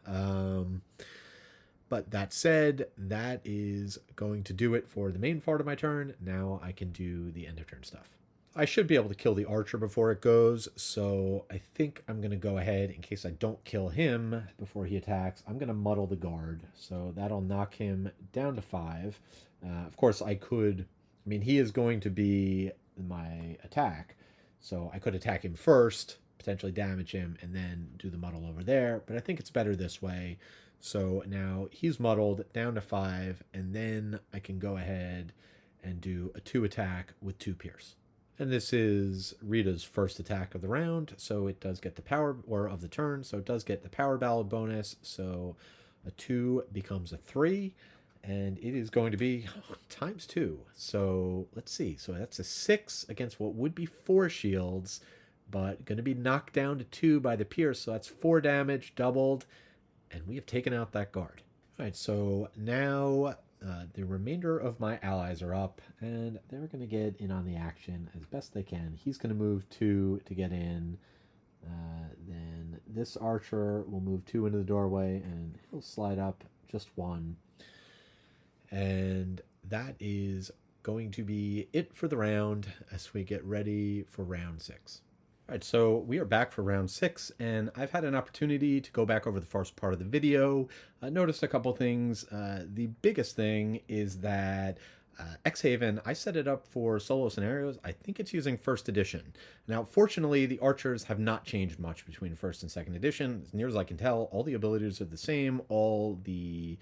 But that said, that is going to do it for the main part of my turn. Now I can do the end of turn stuff. I should be able to kill the archer before it goes, so I think I'm going to go ahead, in case I don't kill him before he attacks, I'm going to muddle the guard. So that'll knock him down to 5. Of course, I could... I mean, he is going to be my attack, so I could attack him first, potentially damage him, and then do the muddle over there. But I think it's better this way. So now he's muddled down to 5, and then I can go ahead and do a 2 attack with 2 pierce. And this is Rita's first attack of the round, so it does get the power, or of the turn, so it does get the power ballad bonus. So a 2 becomes a 3, and it is going to be times 2. So let's see. So that's a 6 against what would be 4 shields, but going to be knocked down to 2 by the pierce. So that's 4 damage doubled, and we have taken out that guard. All right, so now the remainder of my allies are up, and they're going to get in on the action as best they can. He's going to move 2 to get in. Then this archer will move 2 into the doorway, and he'll slide up just 1. And that is going to be it for the round as we get ready for round 6. All right, so we are back for round 6, and I've had an opportunity to go back over the first part of the video. I noticed a couple things. The biggest thing is that X-Haven, I set it up for solo scenarios. I think it's using first edition. Now, fortunately, the archers have not changed much between first and second edition. As near as I can tell, all the abilities are the same. All the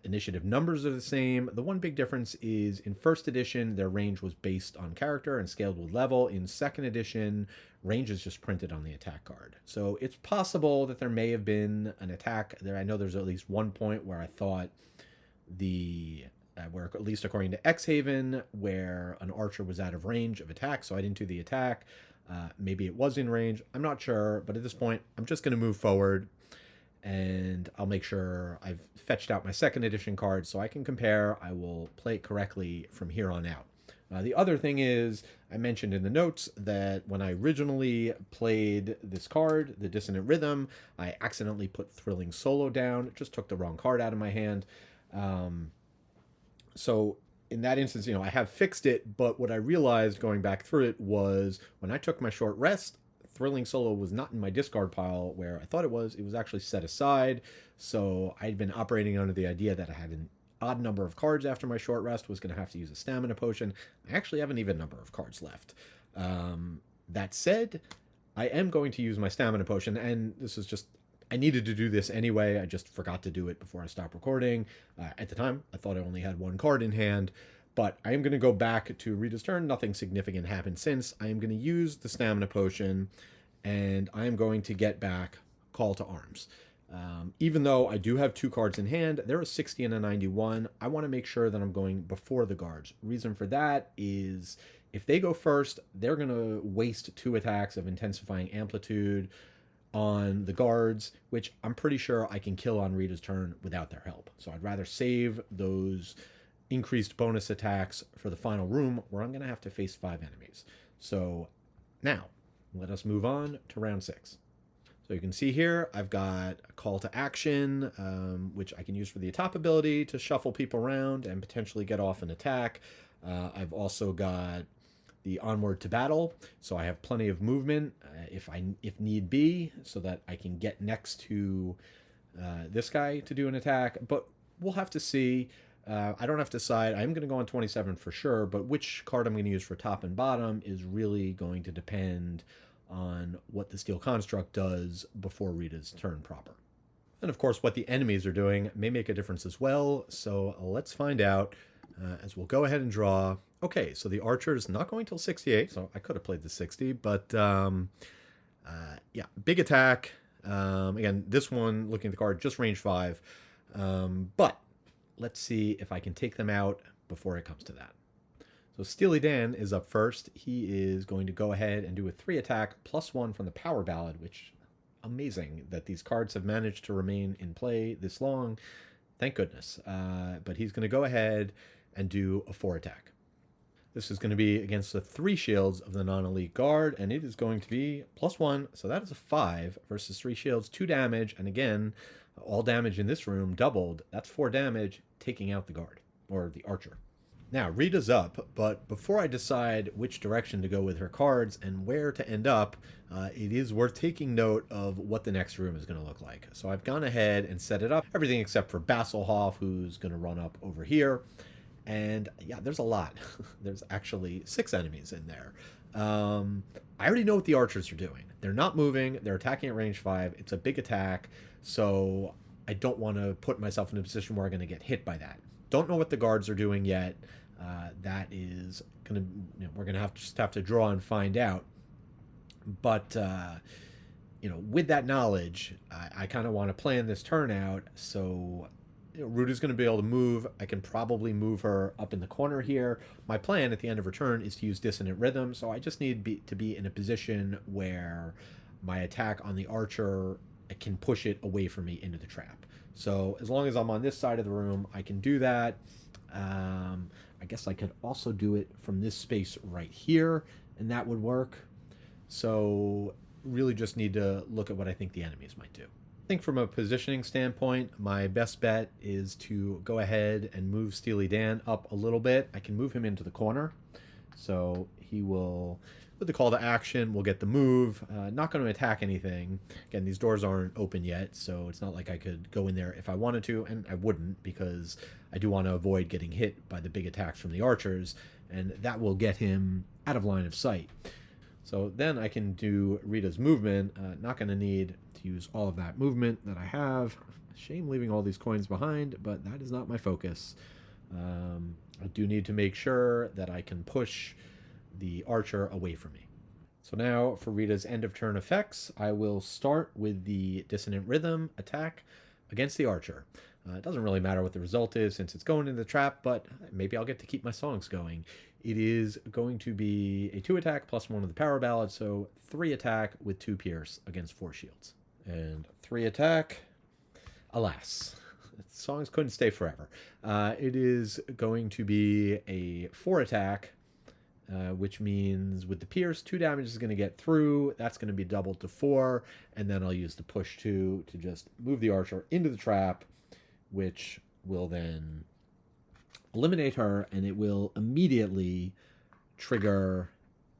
initiative numbers are the same. The one big difference is in first edition, their range was based on character and scaled with level. In second edition, range is just printed on the attack card. So it's possible that there may have been an attack there. I know there's at least one point where I thought where at least according to X-Haven, where an archer was out of range of attack, so I didn't do the attack. Maybe it was in range. I'm not sure, but at this point, I'm just going to move forward. and I'll make sure I've fetched out my second edition card so I can compare. I will play it correctly from here on out. The other thing is, I mentioned in the notes that when I originally played this card, the Dissonant Rhythm, I accidentally put Thrilling Solo down. It just took the wrong card out of my hand. So in that instance, I have fixed it, but what I realized going back through it was when I took my short rest, Thrilling Solo was not in my discard pile where I thought it was. It was actually set aside. So I'd been operating under the idea that I had an odd number of cards after my short rest, was going to have to use a stamina potion. I actually have an even number of cards left. That said, I am going to use my stamina potion, and this is just, I needed to do this anyway. I just forgot to do it before I stopped recording. At the time, I thought I only had one card in hand, but I am going to go back to Rita's turn. Nothing significant happened since. I am going to use the stamina potion, and I am going to get back Call to Arms. Even though I do have two cards in hand, there are 60 and a 91. I want to make sure that I'm going before the guards. Reason for that is if they go first, they're going to waste 2 attacks of Intensifying Amplitude on the guards, which I'm pretty sure I can kill on Rita's turn without their help. So I'd rather save those increased bonus attacks for the final room where I'm going to have to face 5 enemies. So now, let us move on to round 6. So you can see here, I've got a call to action, which I can use for the atop ability to shuffle people around and potentially get off an attack. I've also got the onward to battle, so I have plenty of movement if need be, so that I can get next to this guy to do an attack. But we'll have to see. I don't have to decide. I'm going to go on 27 for sure, but which card I'm going to use for top and bottom is really going to depend on what the Steel Construct does before Rita's turn proper. And of course, what the enemies are doing may make a difference as well, so let's find out as we'll go ahead and draw. Okay, so the archer is not going till 68, so I could have played the 60, but yeah, big attack. Again, this one, looking at the card, just range 5, but let's see if I can take them out before it comes to that. So Steely Dan is up first. He is going to go ahead and do a 3 attack +1 from the Power Ballad, which amazing that these cards have managed to remain in play this long. Thank goodness. But he's going to go ahead and do a 4 attack. This is going to be against the 3 shields of the non-elite guard, and it is going to be +1. So that is a 5 versus 3 shields, 2 damage. And again, all damage in this room doubled. That's 4 damage, taking out the guard, or the archer. Now, Rita's up, but before I decide which direction to go with her cards and where to end up, it is worth taking note of what the next room is going to look like. So I've gone ahead and set it up, everything except for Basselhoff, who's going to run up over here. And yeah, there's a lot. There's actually 6 enemies in there. I already know what the archers are doing. They're not moving. They're attacking at range 5. It's a big attack, so I don't want to put myself in a position where I'm going to get hit by that. Don't know what the guards are doing yet. That is going to, we're going to just have to draw and find out. But, with that knowledge, I kind of want to plan this turn out. So Rita's going to be able to move. I can probably move her up in the corner here. My plan at the end of her turn is to use Dissonant Rhythm. So I just need to be in a position where my attack on the archer, I can push it away from me into the trap. So as long as I'm on this side of the room, I can do that. I guess I could also do it from this space right here, and that would work. So really just need to look at what I think the enemies might do. I think from a positioning standpoint, my best bet is to go ahead and move Steely Dan up a little bit. I can move him into the corner. So he will, with the call to action, we'll get the move. Not going to attack anything. Again, these doors aren't open yet, so it's not like I could go in there if I wanted to, and I wouldn't, because I do want to avoid getting hit by the big attacks from the archers, and that will get him out of line of sight. So then I can do Rita's movement. Not going to need to use all of that movement that I have. Shame leaving all these coins behind, but that is not my focus. I do need to make sure that I can push the archer away from me. So now for Rita's end of turn effects, I will start with the Dissonant Rhythm attack against the archer. It doesn't really matter what the result is since it's going into the trap, but maybe I'll get to keep my songs going. It is going to be a 2 attack +1 of the Power Ballad, so 3 attack with 2 pierce against 4 shields. And 3 attack Alas, songs couldn't stay forever. It is going to be a 4 attack, which means with the pierce, 2 damage is going to get through. That's going to be doubled to 4, and then I'll use the push 2 to just move the archer into the trap, which will then eliminate her, and it will immediately trigger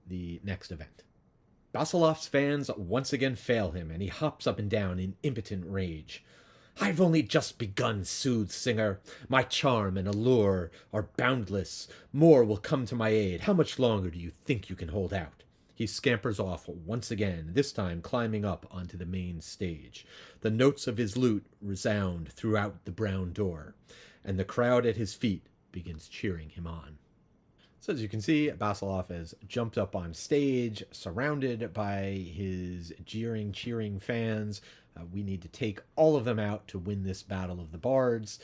the next event. Basilov's fans once again fail him, and he hops up and down in impotent rage. I've only just begun, soothsinger. My charm and allure are boundless. More will come to my aid. How much longer do you think you can hold out? He scampers off once again, this time climbing up onto the main stage. The notes of his lute resound throughout the brown door, and the crowd at his feet begins cheering him on. So as you can see, Basilov has jumped up on stage, surrounded by his jeering, cheering fans. We need to take all of them out to win this battle of the Bards.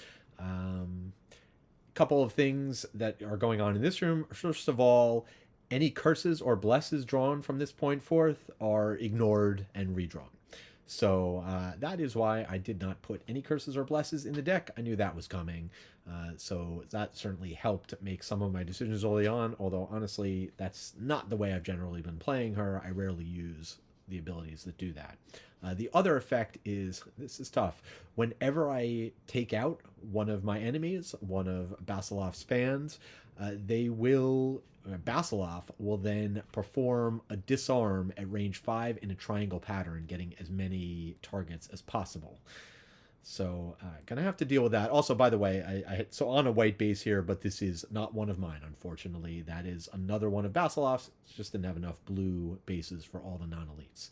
Couple of things that are going on in this room. First of all, any curses or blesses drawn from this point forth are ignored and redrawn. So that is why I did not put any curses or blesses in the deck. I knew that was coming. So that certainly helped make some of my decisions early on, although honestly, that's not the way I've generally been playing her. I rarely use the abilities that do that. The other effect is, this is tough, whenever I take out one of my enemies, one of Basilov's fans, Basilov will then perform a disarm at range 5 in a triangle pattern, getting as many targets as possible. So gonna have to deal with that. Also, by the way, so on a white base here, but this is not one of mine, unfortunately. That is another one of Basilov's. It just didn't have enough blue bases for all the non-elites.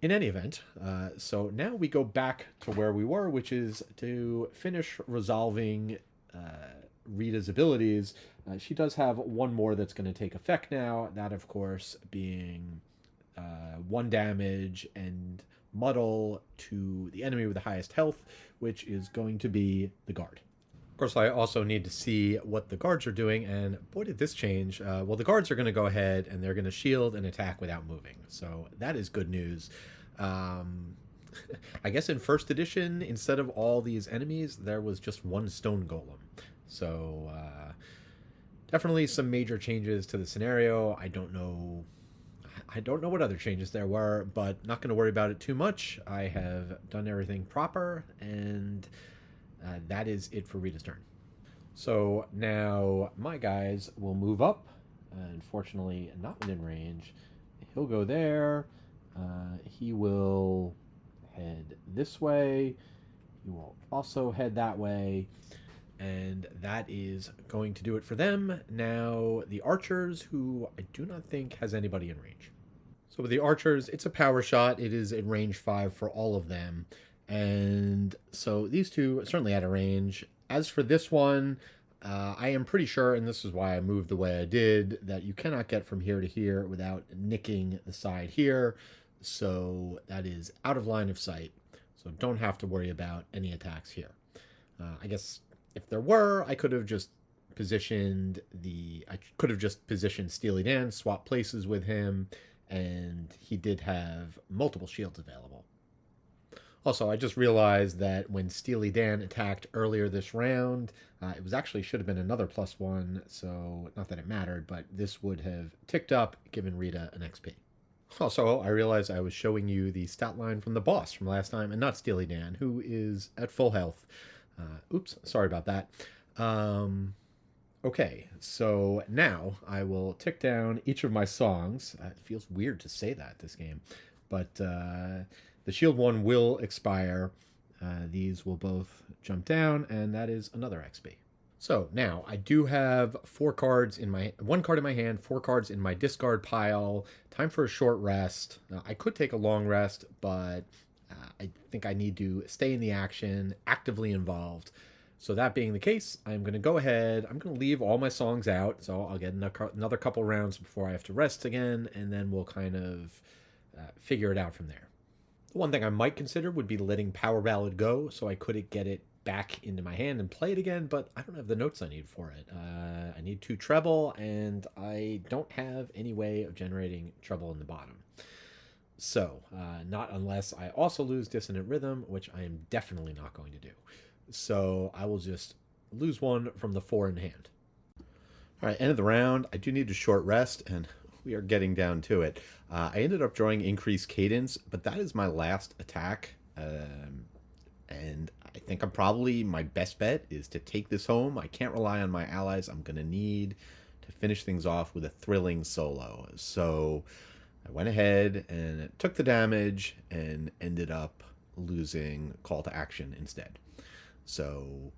In any event, so now we go back to where we were, which is to finish resolving Rita's abilities. She does have one more that's going to take effect now. That, of course, being 1 damage and muddle to the enemy with the highest health, which is going to be the guard. Of course, I also need to see what the guards are doing, and boy, did this change. Well, the guards are going to go ahead, and they're going to shield and attack without moving. So that is good news. I guess in first edition, instead of all these enemies, there was just 1 stone golem. So definitely some major changes to the scenario. I don't know what other changes there were, but not going to worry about it too much. I have done everything proper, and that is it for Rita's turn. So now my guys will move up. Unfortunately, not within range. He'll go there. He will head this way. He will also head that way. And that is going to do it for them. Now, the archers, who I do not think has anybody in range. So with the archers, it's a power shot. It is in range 5 for all of them. And so these two are certainly out of range. As for this one, I am pretty sure, and this is why I moved the way I did, that you cannot get from here to here without nicking the side here. So that is out of line of sight. So don't have to worry about any attacks here. I guess if there were, I could have just positioned Steely Dan, swap places with him, and he did have multiple shields available. Also, I just realized that when Steely Dan attacked earlier this round, it was actually should have been another +1, so not that it mattered, but this would have ticked up, given Rita an XP. Also, I realized I was showing you the stat line from the boss from last time, and not Steely Dan, who is at full health. Oops, sorry about that. Okay, so now I will tick down each of my songs. It feels weird to say that this game, but the shield one will expire. These will both jump down, and that is another XP. So now I do have 1 card in my hand, 4 cards in my discard pile. Time for a short rest. I could take a long rest, but I think I need to stay in the action, actively involved. So that being the case, I'm going to go ahead. I'm going to leave all my songs out, so I'll get another couple rounds before I have to rest again, and then we'll kind of figure it out from there. The one thing I might consider would be letting Power Ballad go, so I could get it back into my hand and play it again, but I don't have the notes I need for it. I need 2 treble, and I don't have any way of generating treble in the bottom. So, not unless I also lose Dissonant Rhythm, which I am definitely not going to do. So, I will just lose one from the 4 in hand. All right, end of the round. I do need a short rest, and we are getting down to it. I ended up drawing Increased Cadence, but that is my last attack. And I think my best bet is to take this home. I can't rely on my allies. I'm going to need to finish things off with a thrilling solo. So I went ahead and took the damage and ended up losing Call to Action instead. So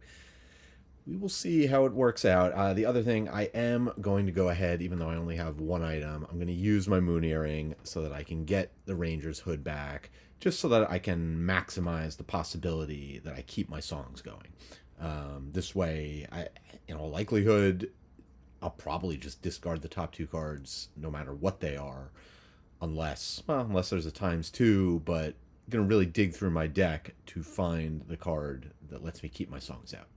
we will see how it works out. The other thing, I am going to go ahead, even though I only have one item, I'm going to use my Moon Earring so that I can get the Ranger's Hood back, just so that I can maximize the possibility that I keep my songs going. This way, in all likelihood, I'll probably just discard the top 2 cards no matter what they are, unless there's a ×2, but I'm going to really dig through my deck to find the card that lets me keep my songs out.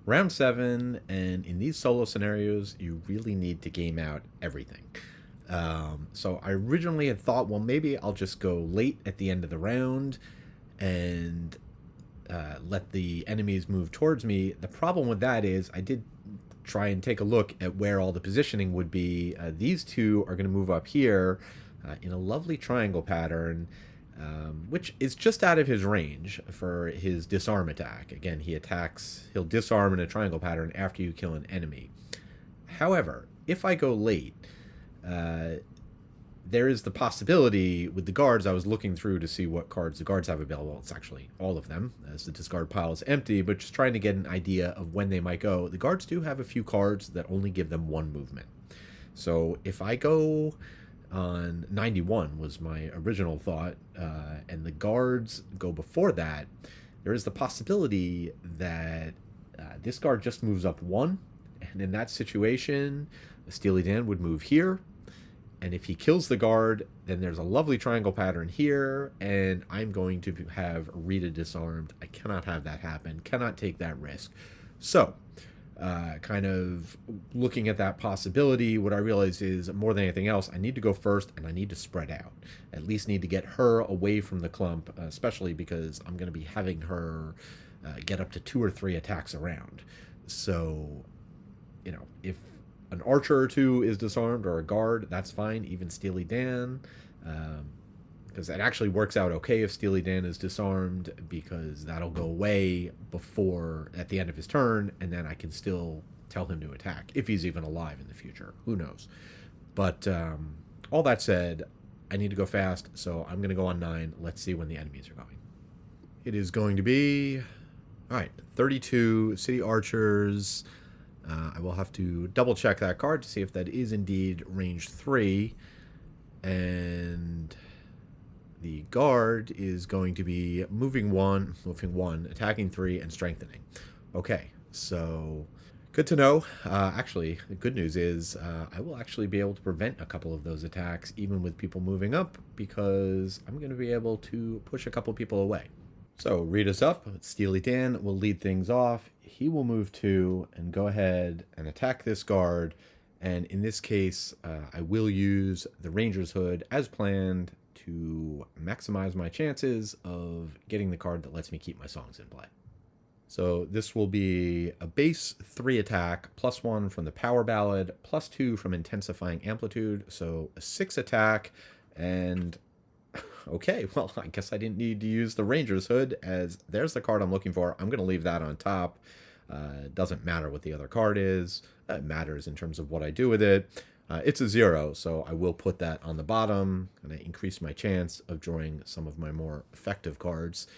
Round 7, and in these solo scenarios, you really need to game out everything. So I originally had thought, well, maybe I'll just go late at the end of the round and let the enemies move towards me. The problem with that is I did try and take a look at where all the positioning would be. These 2 are going to move up here in a lovely triangle pattern, which is just out of his range for his disarm attack. Again, he'll disarm in a triangle pattern after you kill an enemy. However, if I go late, there is the possibility with the guards. I was looking through to see what cards the guards have available. It's actually all of them, as the discard pile is empty, but just trying to get an idea of when they might go. The guards do have a few cards that only give them 1 movement. So if I go on 91 was my original thought, and the guards go before that, there is the possibility that this guard just moves up 1, and in that situation, Steely Dan would move here, and if he kills the guard, then there's a lovely triangle pattern here, and I'm going to have Rita disarmed. I cannot have that happen, cannot take that risk. So kind of looking at that possibility, what I realized is, more than anything else, I need to go first and I need to spread out. At least need to get her away from the clump, especially because I'm going to be having her get up to 2 or 3 attacks around. So, if an archer or 2 is disarmed, or a guard, that's fine, even Steely Dan. Because it actually works out okay if Steely Dan is disarmed, because that'll go away at the end of his turn, and then I can still tell him to attack, if he's even alive in the future. Who knows? But all that said, I need to go fast, so I'm going to go on 9. Let's see when the enemies are going. It is going to be, all right, 32 City Archers. I will have to double check that card to see if that is indeed range 3. And the guard is going to be moving 1, attacking 3, and strengthening. Okay, so good to know. Actually, the good news is I will actually be able to prevent a couple of those attacks, even with people moving up, because I'm going to be able to push a couple people away. So Rita's up. Steely Dan will lead things off. He will move 2 and go ahead and attack this guard. And in this case, I will use the Ranger's Hood as planned to maximize my chances of getting the card that lets me keep my songs in play. So this will be a base 3 attack, +1 from the Power Ballad, +2 from Intensifying Amplitude. So a 6 attack, and okay, well, I guess I didn't need to use the Ranger's Hood, as there's the card I'm looking for. I'm going to leave that on top. It doesn't matter what the other card is. It matters in terms of what I do with it. It's a 0, so I will put that on the bottom, and I increase my chance of drawing some of my more effective cards.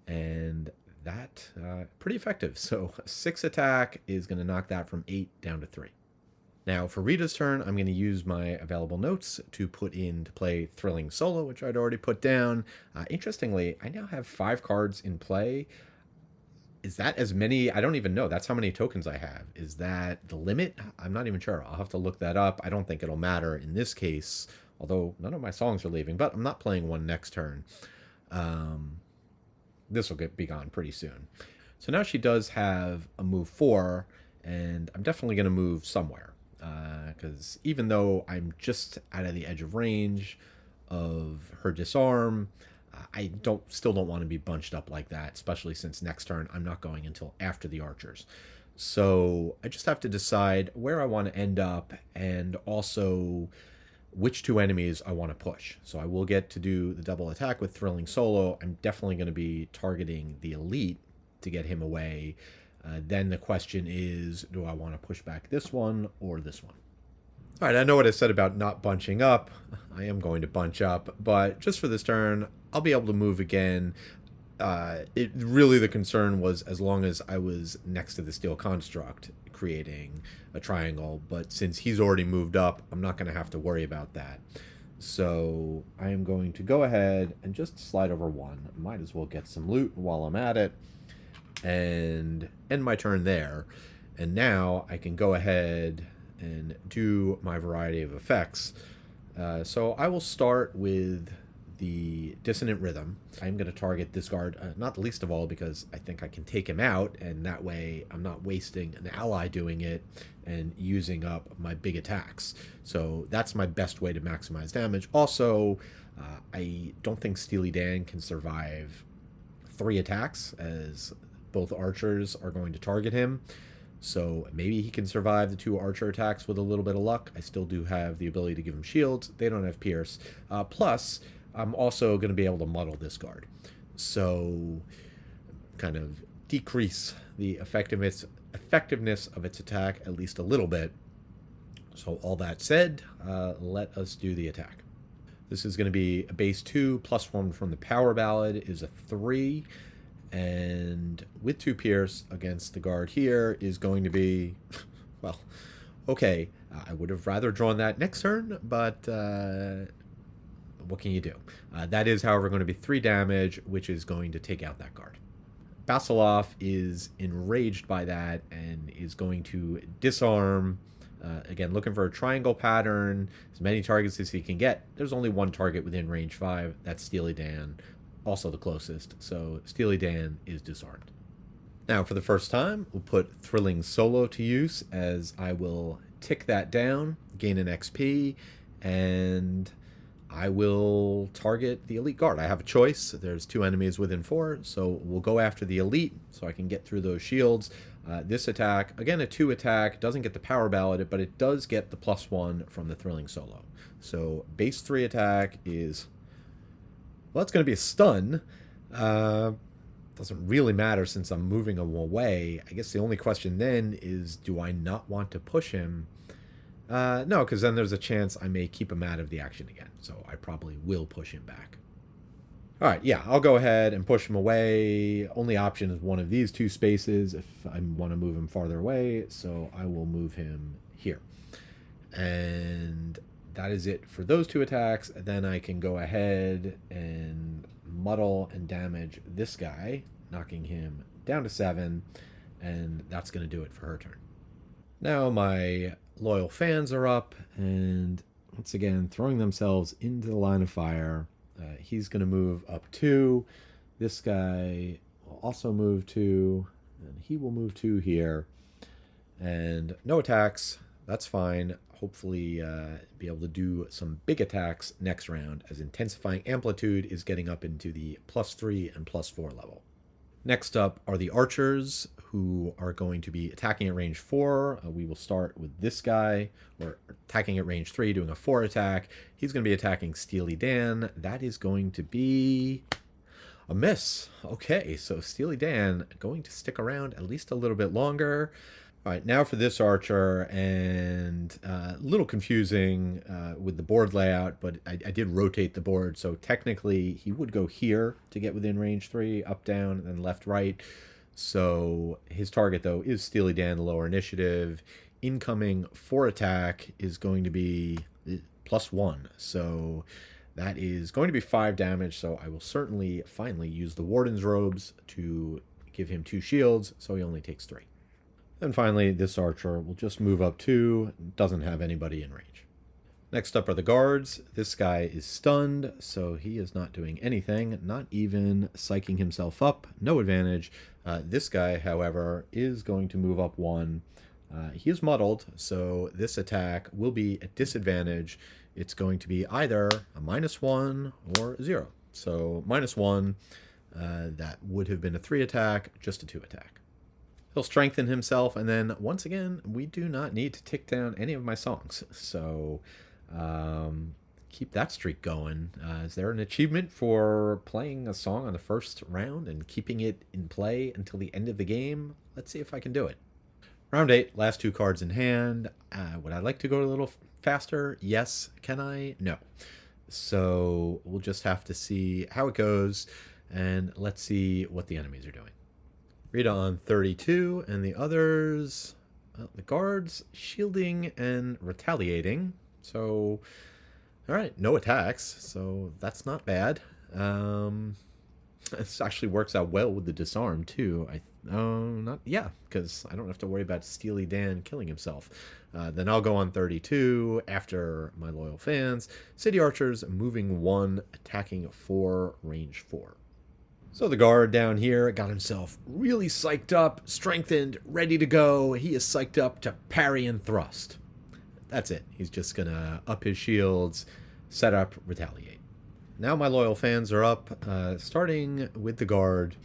And that, pretty effective. So a 6 attack is going to knock that from 8 down to 3. Now, for Rita's turn, I'm going to use my available notes to put into play Thrilling Solo, which I'd already put down. Interestingly, I now have 5 cards in play. Is that as many? I don't even know. That's how many tokens I have. Is that the limit? I'm not even sure. I'll have to look that up. I don't think it'll matter in this case, although none of my songs are leaving, but I'm not playing one next turn. This will be gone pretty soon. So now she does have a move 4, and I'm definitely going to move somewhere. Because even though I'm just out of the edge of range, of her disarm. I still don't want to be bunched up like that, especially since next turn I'm not going until after the archers. So I just have to decide where I want to end up and also which two enemies I want to push. So I will get to do the double attack with Thrilling Solo. I'm definitely going to be targeting the Elite to get him away. Then the question is, do I want to push back this one or this one? All right, I know what I said about not bunching up. I am going to bunch up, but just for this turn, I'll be able to move again. It really, the concern was as long as I was next to the steel construct creating a triangle, but since he's already moved up, I'm not going to have to worry about that. So I am going to go ahead and just slide over one. Might as well get some loot while I'm at it and end my turn there. And now I can go ahead and do my variety of effects. So I will start with the Dissonant Rhythm. I'm going to target this guard, not least of all because I think I can take him out, and that way I'm not wasting an ally doing it and using up my big attacks. So that's my best way to maximize damage. Also, I don't think Steely Dan can survive 3 attacks, as both archers are going to target him. So maybe he can survive the 2 archer attacks with a little bit of luck. I still do have the ability to give him shields. They don't have pierce. Plus, I'm also going to be able to muddle this guard. So kind of decrease the effectiveness of its attack at least a little bit. So all that said, let us do the attack. This is going to be a base 2 plus 1 from the power ballad is a 3. And with 2 pierce against the guard here is going to be, well, okay. I would have rather drawn that next turn, but what can you do? That is, however, going to be 3 damage, which is going to take out that guard. Basiloff is enraged by that and is going to disarm. Again, looking for a triangle pattern, as many targets as he can get. There's only one target within range 5. That's Steely Dan, also the closest. So Steely Dan is disarmed. Now, for the first time, we'll put Thrilling Solo to use, as I will tick that down, gain an XP, and I will target the Elite Guard. I have a choice. There's 2 enemies within 4, so we'll go after the Elite so I can get through those shields. This attack, again, a 2 attack, doesn't get the power ballad, but it does get the +1 from the Thrilling Solo. So base 3 attack is, well, it's going to be a stun. Doesn't really matter since I'm moving him away. I guess the only question then is, do I not want to push him? No, because then there's a chance I may keep him out of the action again. So I probably will push him back. All right, yeah, I'll go ahead and push him away. Only option is one of these 2 spaces if I want to move him farther away. So I will move him here. And that is it for those 2 attacks. Then I can go ahead and muddle and damage this guy, knocking him down to 7. And that's going to do it for her turn. Now my loyal fans are up, and once again throwing themselves into the line of fire. He's going to move up 2. This guy will also move 2, and he will move 2 here. And no attacks. That's fine. Hopefully be able to do some big attacks next round, as Intensifying Amplitude is getting up into the +3 and +4 level. Next up are the archers, who are going to be attacking at range 4. We will start with this guy, or attacking at range 3, doing a 4 attack. He's going to be attacking Steely Dan. That is going to be a miss. Okay, so Steely Dan going to stick around at least a little bit longer. All right, now for this archer, and a little confusing with the board layout, but I did rotate the board, so technically he would go here to get within range 3, up, down, and left, right. So his target, though, is Steely Dan, the lower initiative. Incoming 4 attack is going to be +1, so that is going to be 5 damage, so I will certainly finally use the Warden's Robes to give him 2 shields, so he only takes 3. And finally, this archer will just move up 2, doesn't have anybody in range. Next up are the guards. This guy is stunned, so he is not doing anything, not even psyching himself up, no advantage. This guy, however, is going to move up 1. He is muddled, so this attack will be at disadvantage. it's going to be either a -1 or a 0. So -1, that would have been a 3 attack, just a 2 attack. He'll strengthen himself, and then once again, we do not need to tick down any of my songs. So keep that streak going. Is there an achievement for playing a song on the first round and keeping it in play until the end of the game? Let's see if I can do it. Round 8, last 2 cards in hand. Would I like to go a little faster? Yes. Can I? No. So we'll just have to see how it goes, and let's see what the enemies are doing. Rita on 32, and the others, the guards, shielding and retaliating. So, all right, no attacks, so that's not bad. This actually works out well with the disarm too. Because I don't have to worry about Steely Dan killing himself. Then I'll go on 32 after my loyal fans. City Archers moving 1, attacking 4, range 4. So the guard down here got himself really psyched up, strengthened, ready to go. He is psyched up to parry and thrust. That's it. He's just going to up his shields, set up, retaliate. Now my loyal fans are up, starting with the guard,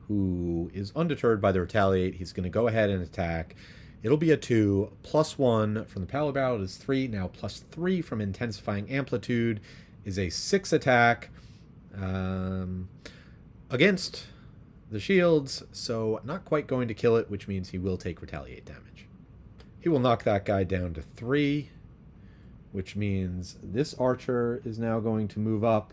who is undeterred by the retaliate. He's going to go ahead and attack. It'll be a 2, +1 from the power battle is 3. Now +3 from intensifying amplitude is a 6 attack. Against the shields, so not quite going to kill it, which means he will take retaliate damage. He will knock that guy down to 3, which means this archer is now going to move up,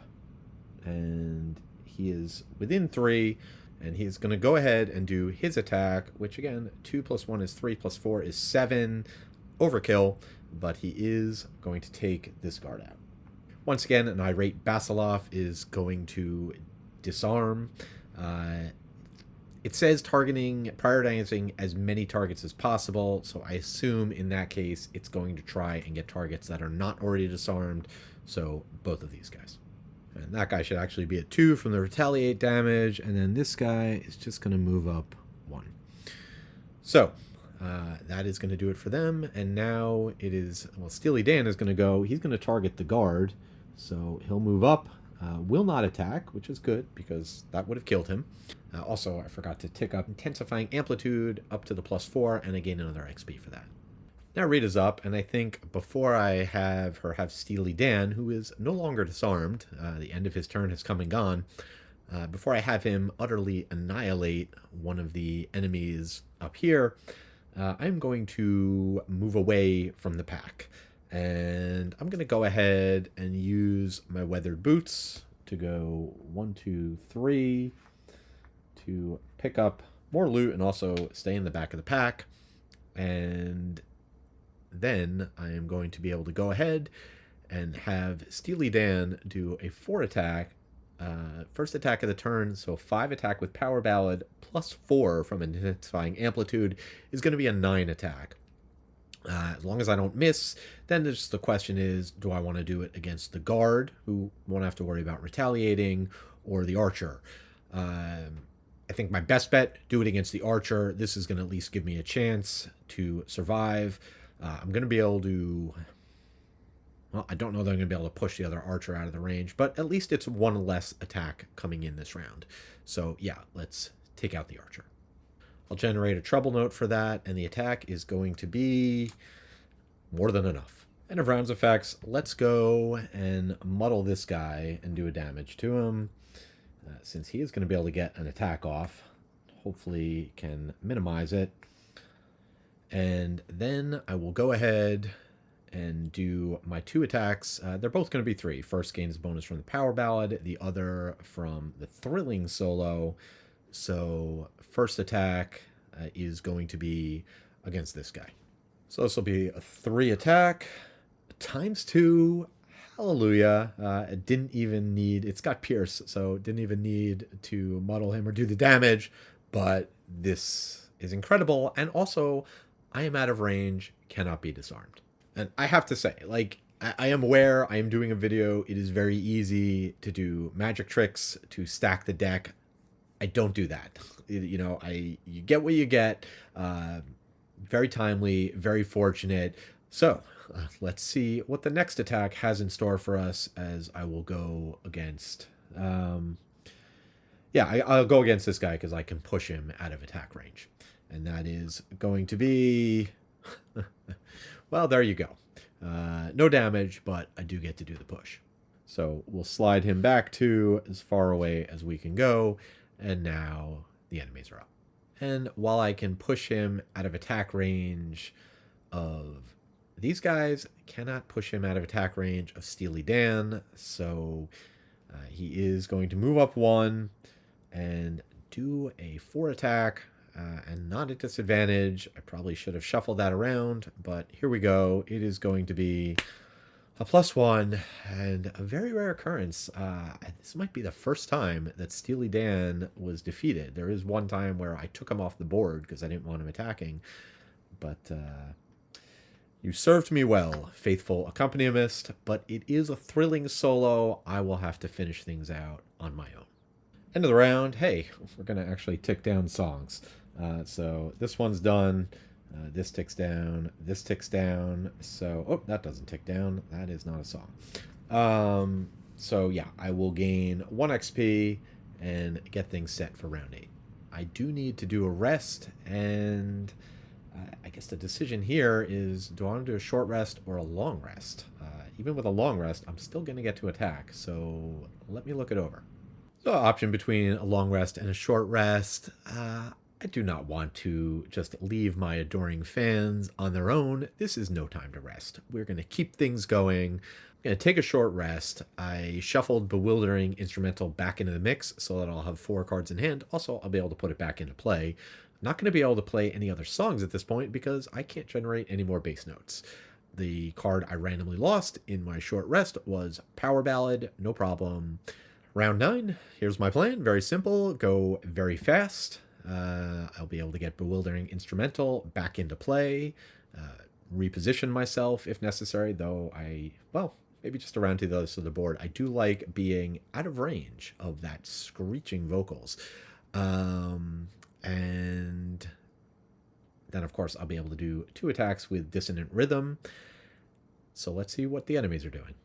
and he is within 3, and he's going to go ahead and do his attack, which again, 2 + 1 is 3 + 4 is 7, overkill, but he is going to take this guard out. Once again, an irate Basiloff is going to disarm. It says prioritizing as many targets as possible, so I assume in that case it's going to try and get targets that are not already disarmed, so both of these guys. And that guy should actually be at 2 from the retaliate damage, and then this guy is just going to move up 1. So that is going to do it for them, and now it is, well, Steely Dan is going to go, he's going to target the guard, so he'll move up. Will not attack, which is good, because that would have killed him. Also, I forgot to tick up intensifying amplitude up to the +4, and I gain another XP for that. Now Rita's up, and I think before I have her have Steely Dan, who is no longer disarmed, the end of his turn has come and gone, before I have him utterly annihilate one of the enemies up here, I'm going to move away from the pack. And I'm going to go ahead and use my weathered boots to go 1, 2, 3 to pick up more loot and also stay in the back of the pack. And then I am going to be able to go ahead and have Steely Dan do a 4 attack. First attack of the turn, so 5 attack with Power Ballad +4 from intensifying amplitude is going to be a 9 attack. As long as I don't miss, then the question is, do I want to do it against the guard, who won't have to worry about retaliating, or the archer? I think my best bet, do it against the archer. This is going to at least give me a chance to survive. I'm going to be able to... Well, I don't know that I'm going to be able to push the other archer out of the range, but at least it's 1 less attack coming in this round. So yeah, let's take out the archer. I'll generate a treble note for that, and the attack is going to be more than enough. End of rounds effects. Let's go and muddle this guy and do a damage to him. Since he is going to be able to get an attack off, hopefully can minimize it. And then I will go ahead and do my 2 attacks. They're both going to be 3. First gains bonus from the Power Ballad, the other from the Thrilling Solo. So first attack is going to be against this guy. So this will be a 3 attack times 2. Hallelujah. It didn't even need, it's got Pierce, so it didn't even need to muddle him or do the damage, but this is incredible. And also, I am out of range, cannot be disarmed. And I have to say, like, I am aware I am doing a video. It is very easy to do magic tricks to stack the deck. I don't do that. You know, you get what you get. Very timely, very fortunate. So let's see what the next attack has in store for us as I will go against. Yeah, I'll go against this guy because I can push him out of attack range. And that is going to be. Well, there you go. No damage, but I do get to do the push. So we'll slide him back to as far away as we can go. And now the enemies are up. And while I can push him out of attack range of these guys, cannot push him out of attack range of Steely Dan. So he is going to move up one and do a 4 attack. And not at disadvantage. I probably should have shuffled that around, but here we go. It is going to be a +1 and a very rare occurrence. This might be the first time that Steely Dan was defeated. There is one time where I took him off the board because I didn't want him attacking, but you served me well, faithful accompanist, but it is a thrilling solo. I will have to finish things out on my own. End of the round. Hey, we're going to actually tick down songs. So this one's done. This ticks down. This ticks down. So, oh, that doesn't tick down. That is not a song. So yeah, I will gain 1 XP and get things set for round 8. I do need to do a rest, and I guess the decision here is, do I want to do a short rest or a long rest? Even with a long rest, I'm still going to get to attack, so let me look it over. So option between a long rest and a short rest. I do not want to just leave my adoring fans on their own. This is no time to rest. We're going to keep things going. I'm going to take a short rest. I shuffled Bewildering Instrumental back into the mix so that I'll have 4 cards in hand. Also, I'll be able to put it back into play. I'm not going to be able to play any other songs at this point because I can't generate any more bass notes. The card I randomly lost in my short rest was Power Ballad. No problem. Round 9, here's my plan. Very simple. Go very fast. I'll be able to get Bewildering Instrumental back into play. Reposition myself if necessary, though maybe just around to the other side of the board. I do like being out of range of that screeching vocals. And then, of course, I'll be able to do 2 attacks with Dissonant Rhythm. So let's see what the enemies are doing.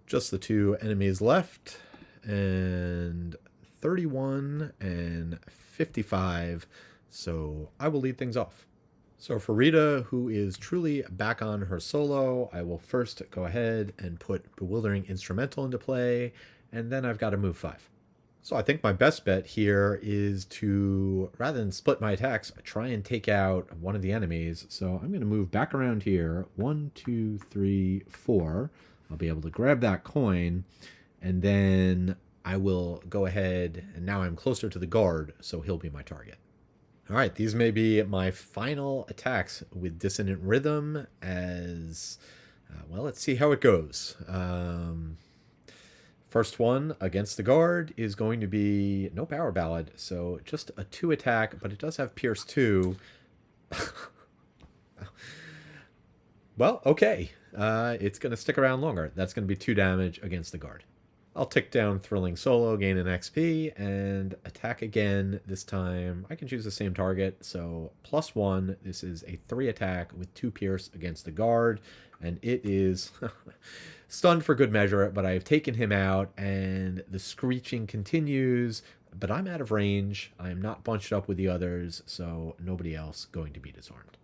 Just the 2 enemies left. And 31 and 55, so I will lead things off. So for Rita, who is truly back on her solo, I will first go ahead and put Bewildering Instrumental into play, and then I've got to move 5. So I think my best bet here is to, rather than split my attacks, try and take out one of the enemies. So I'm going to move back around here. 1, 2, 3, 4. I'll be able to grab that coin, and then I will go ahead, and now I'm closer to the guard, so he'll be my target. All right, these may be my final attacks with Dissonant Rhythm as, well, let's see how it goes. First one against the guard is going to be no Power Ballad, so just a 2 attack, but it does have Pierce 2. Well, okay. It's going to stick around longer. That's going to be 2 damage against the guard. I'll tick down Thrilling Solo, gain an XP, and attack again. This time, I can choose the same target, so +1. This is a 3 attack with 2 pierce against the guard, and it is stunned for good measure, but I've taken him out, and the screeching continues, but I'm out of range. I'm not bunched up with the others, so nobody else going to be disarmed.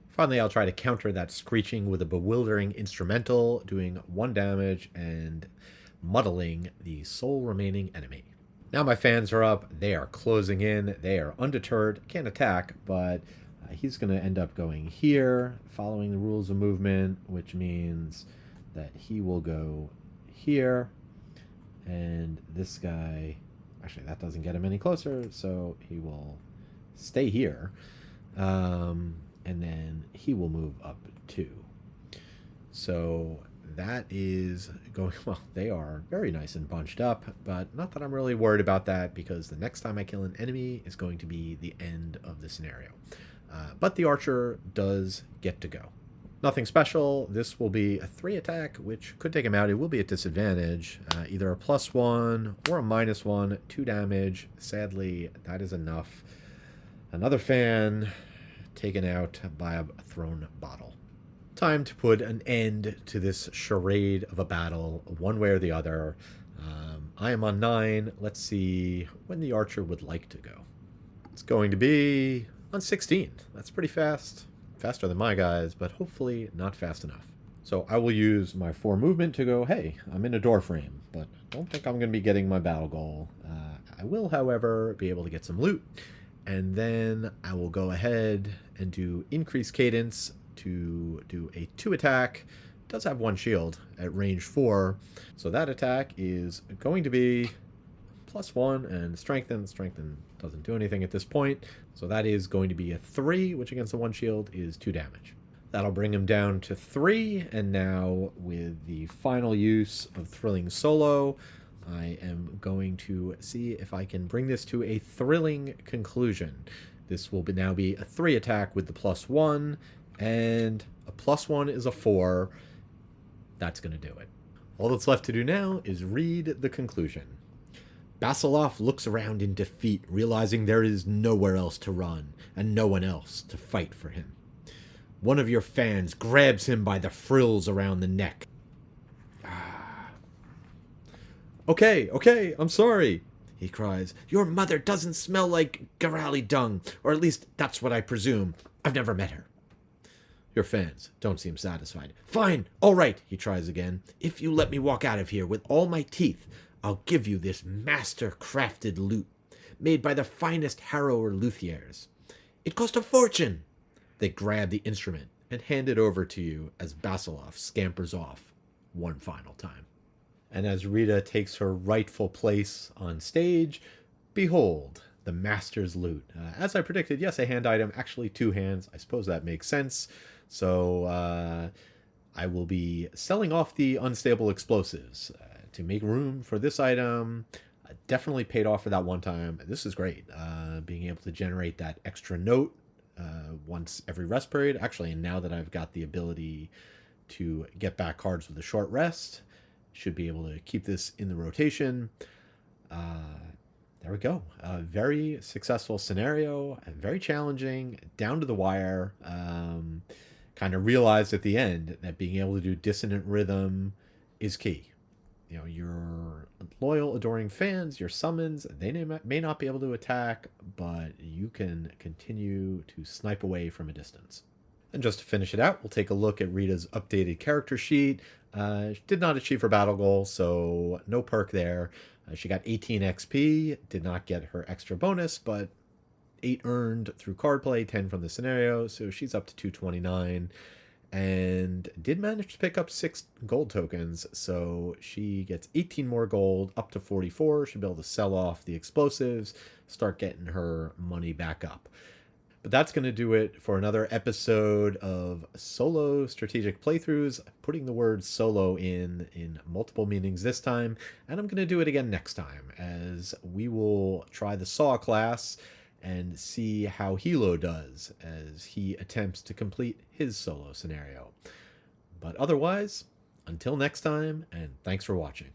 Finally, I'll try to counter that screeching with a Bewildering Instrumental, doing 1 damage and muddling the sole remaining enemy. Now my fans are up. They are closing in. They are undeterred. Can't attack, but he's going to end up going here, following the rules of movement, which means that he will go here. And this guy, actually, that doesn't get him any closer, so he will stay here. And then he will move up too. So that is going well. They are very nice and bunched up, but not that I'm really worried about that because the next time I kill an enemy is going to be the end of the scenario. But the archer does get to go. Nothing special. This will be a 3 attack, which could take him out. It will be at disadvantage. Either a +1 or a -1, 2 damage. Sadly, that is enough. Another fan taken out by a thrown bottle. Time to put an end to this charade of a battle, one way or the other. I am on 9. Let's see when the archer would like to go. It's going to be on 16. That's pretty fast. Faster than my guys, but hopefully not fast enough. So I will use my 4 movement to go, hey, I'm in a door frame, but I don't think I'm going to be getting my battle goal. I will, however, be able to get some loot. And then I will go ahead and do increased cadence to do a 2 attack. It does have 1 shield at range 4. So that attack is going to be +1 and strengthen. Strengthen doesn't do anything at this point. So that is going to be a 3, which against the 1 shield is 2 damage. That'll bring him down to 3. And now with the final use of Thrilling Solo, I am going to see if I can bring this to a thrilling conclusion. This will now be a 3 attack with the +1, and a +1 is a 4. That's going to do it. All that's left to do now is read the conclusion. Basiloff looks around in defeat, realizing there is nowhere else to run, and no one else to fight for him. One of your fans grabs him by the frills around the neck. Okay, I'm sorry, he cries. Your mother doesn't smell like Garali dung, or at least that's what I presume. I've never met her. Your fans don't seem satisfied. Fine, all right, he tries again. If you let me walk out of here with all my teeth, I'll give you this master-crafted lute, made by the finest harrower luthiers. It cost a fortune. They grab the instrument and hand it over to you as Basiloff scampers off one final time. And as Rita takes her rightful place on stage, behold, the master's lute. As I predicted, yes, a hand item, actually 2 hands. I suppose that makes sense. So I will be selling off the unstable explosives to make room for this item. Definitely paid off for that one time. This is great. Being able to generate that extra note once every rest period. Actually, now that I've got the ability to get back cards with a short rest, should be able to keep this in the rotation. There we go. A very successful scenario, very challenging, down to the wire. Kind of realized at the end that being able to do dissonant rhythm is key. You know, your loyal, adoring fans, your summons, they may not be able to attack, but you can continue to snipe away from a distance. And just to finish it out, we'll take a look at Rita's updated character sheet. She did not achieve her battle goal, so no perk there. She got 18 XP, did not get her extra bonus, but 8 earned through card play, 10 from the scenario, so she's up to 229. And did manage to pick up 6 gold tokens, so she gets 18 more gold, up to 44. She'll be able to sell off the explosives, start getting her money back up. But that's going to do it for another episode of solo strategic playthroughs, putting the word solo in multiple meanings this time, and I'm going to do it again next time, as we will try the Saw class and see how Hilo does as he attempts to complete his solo scenario. But otherwise, until next time, and thanks for watching.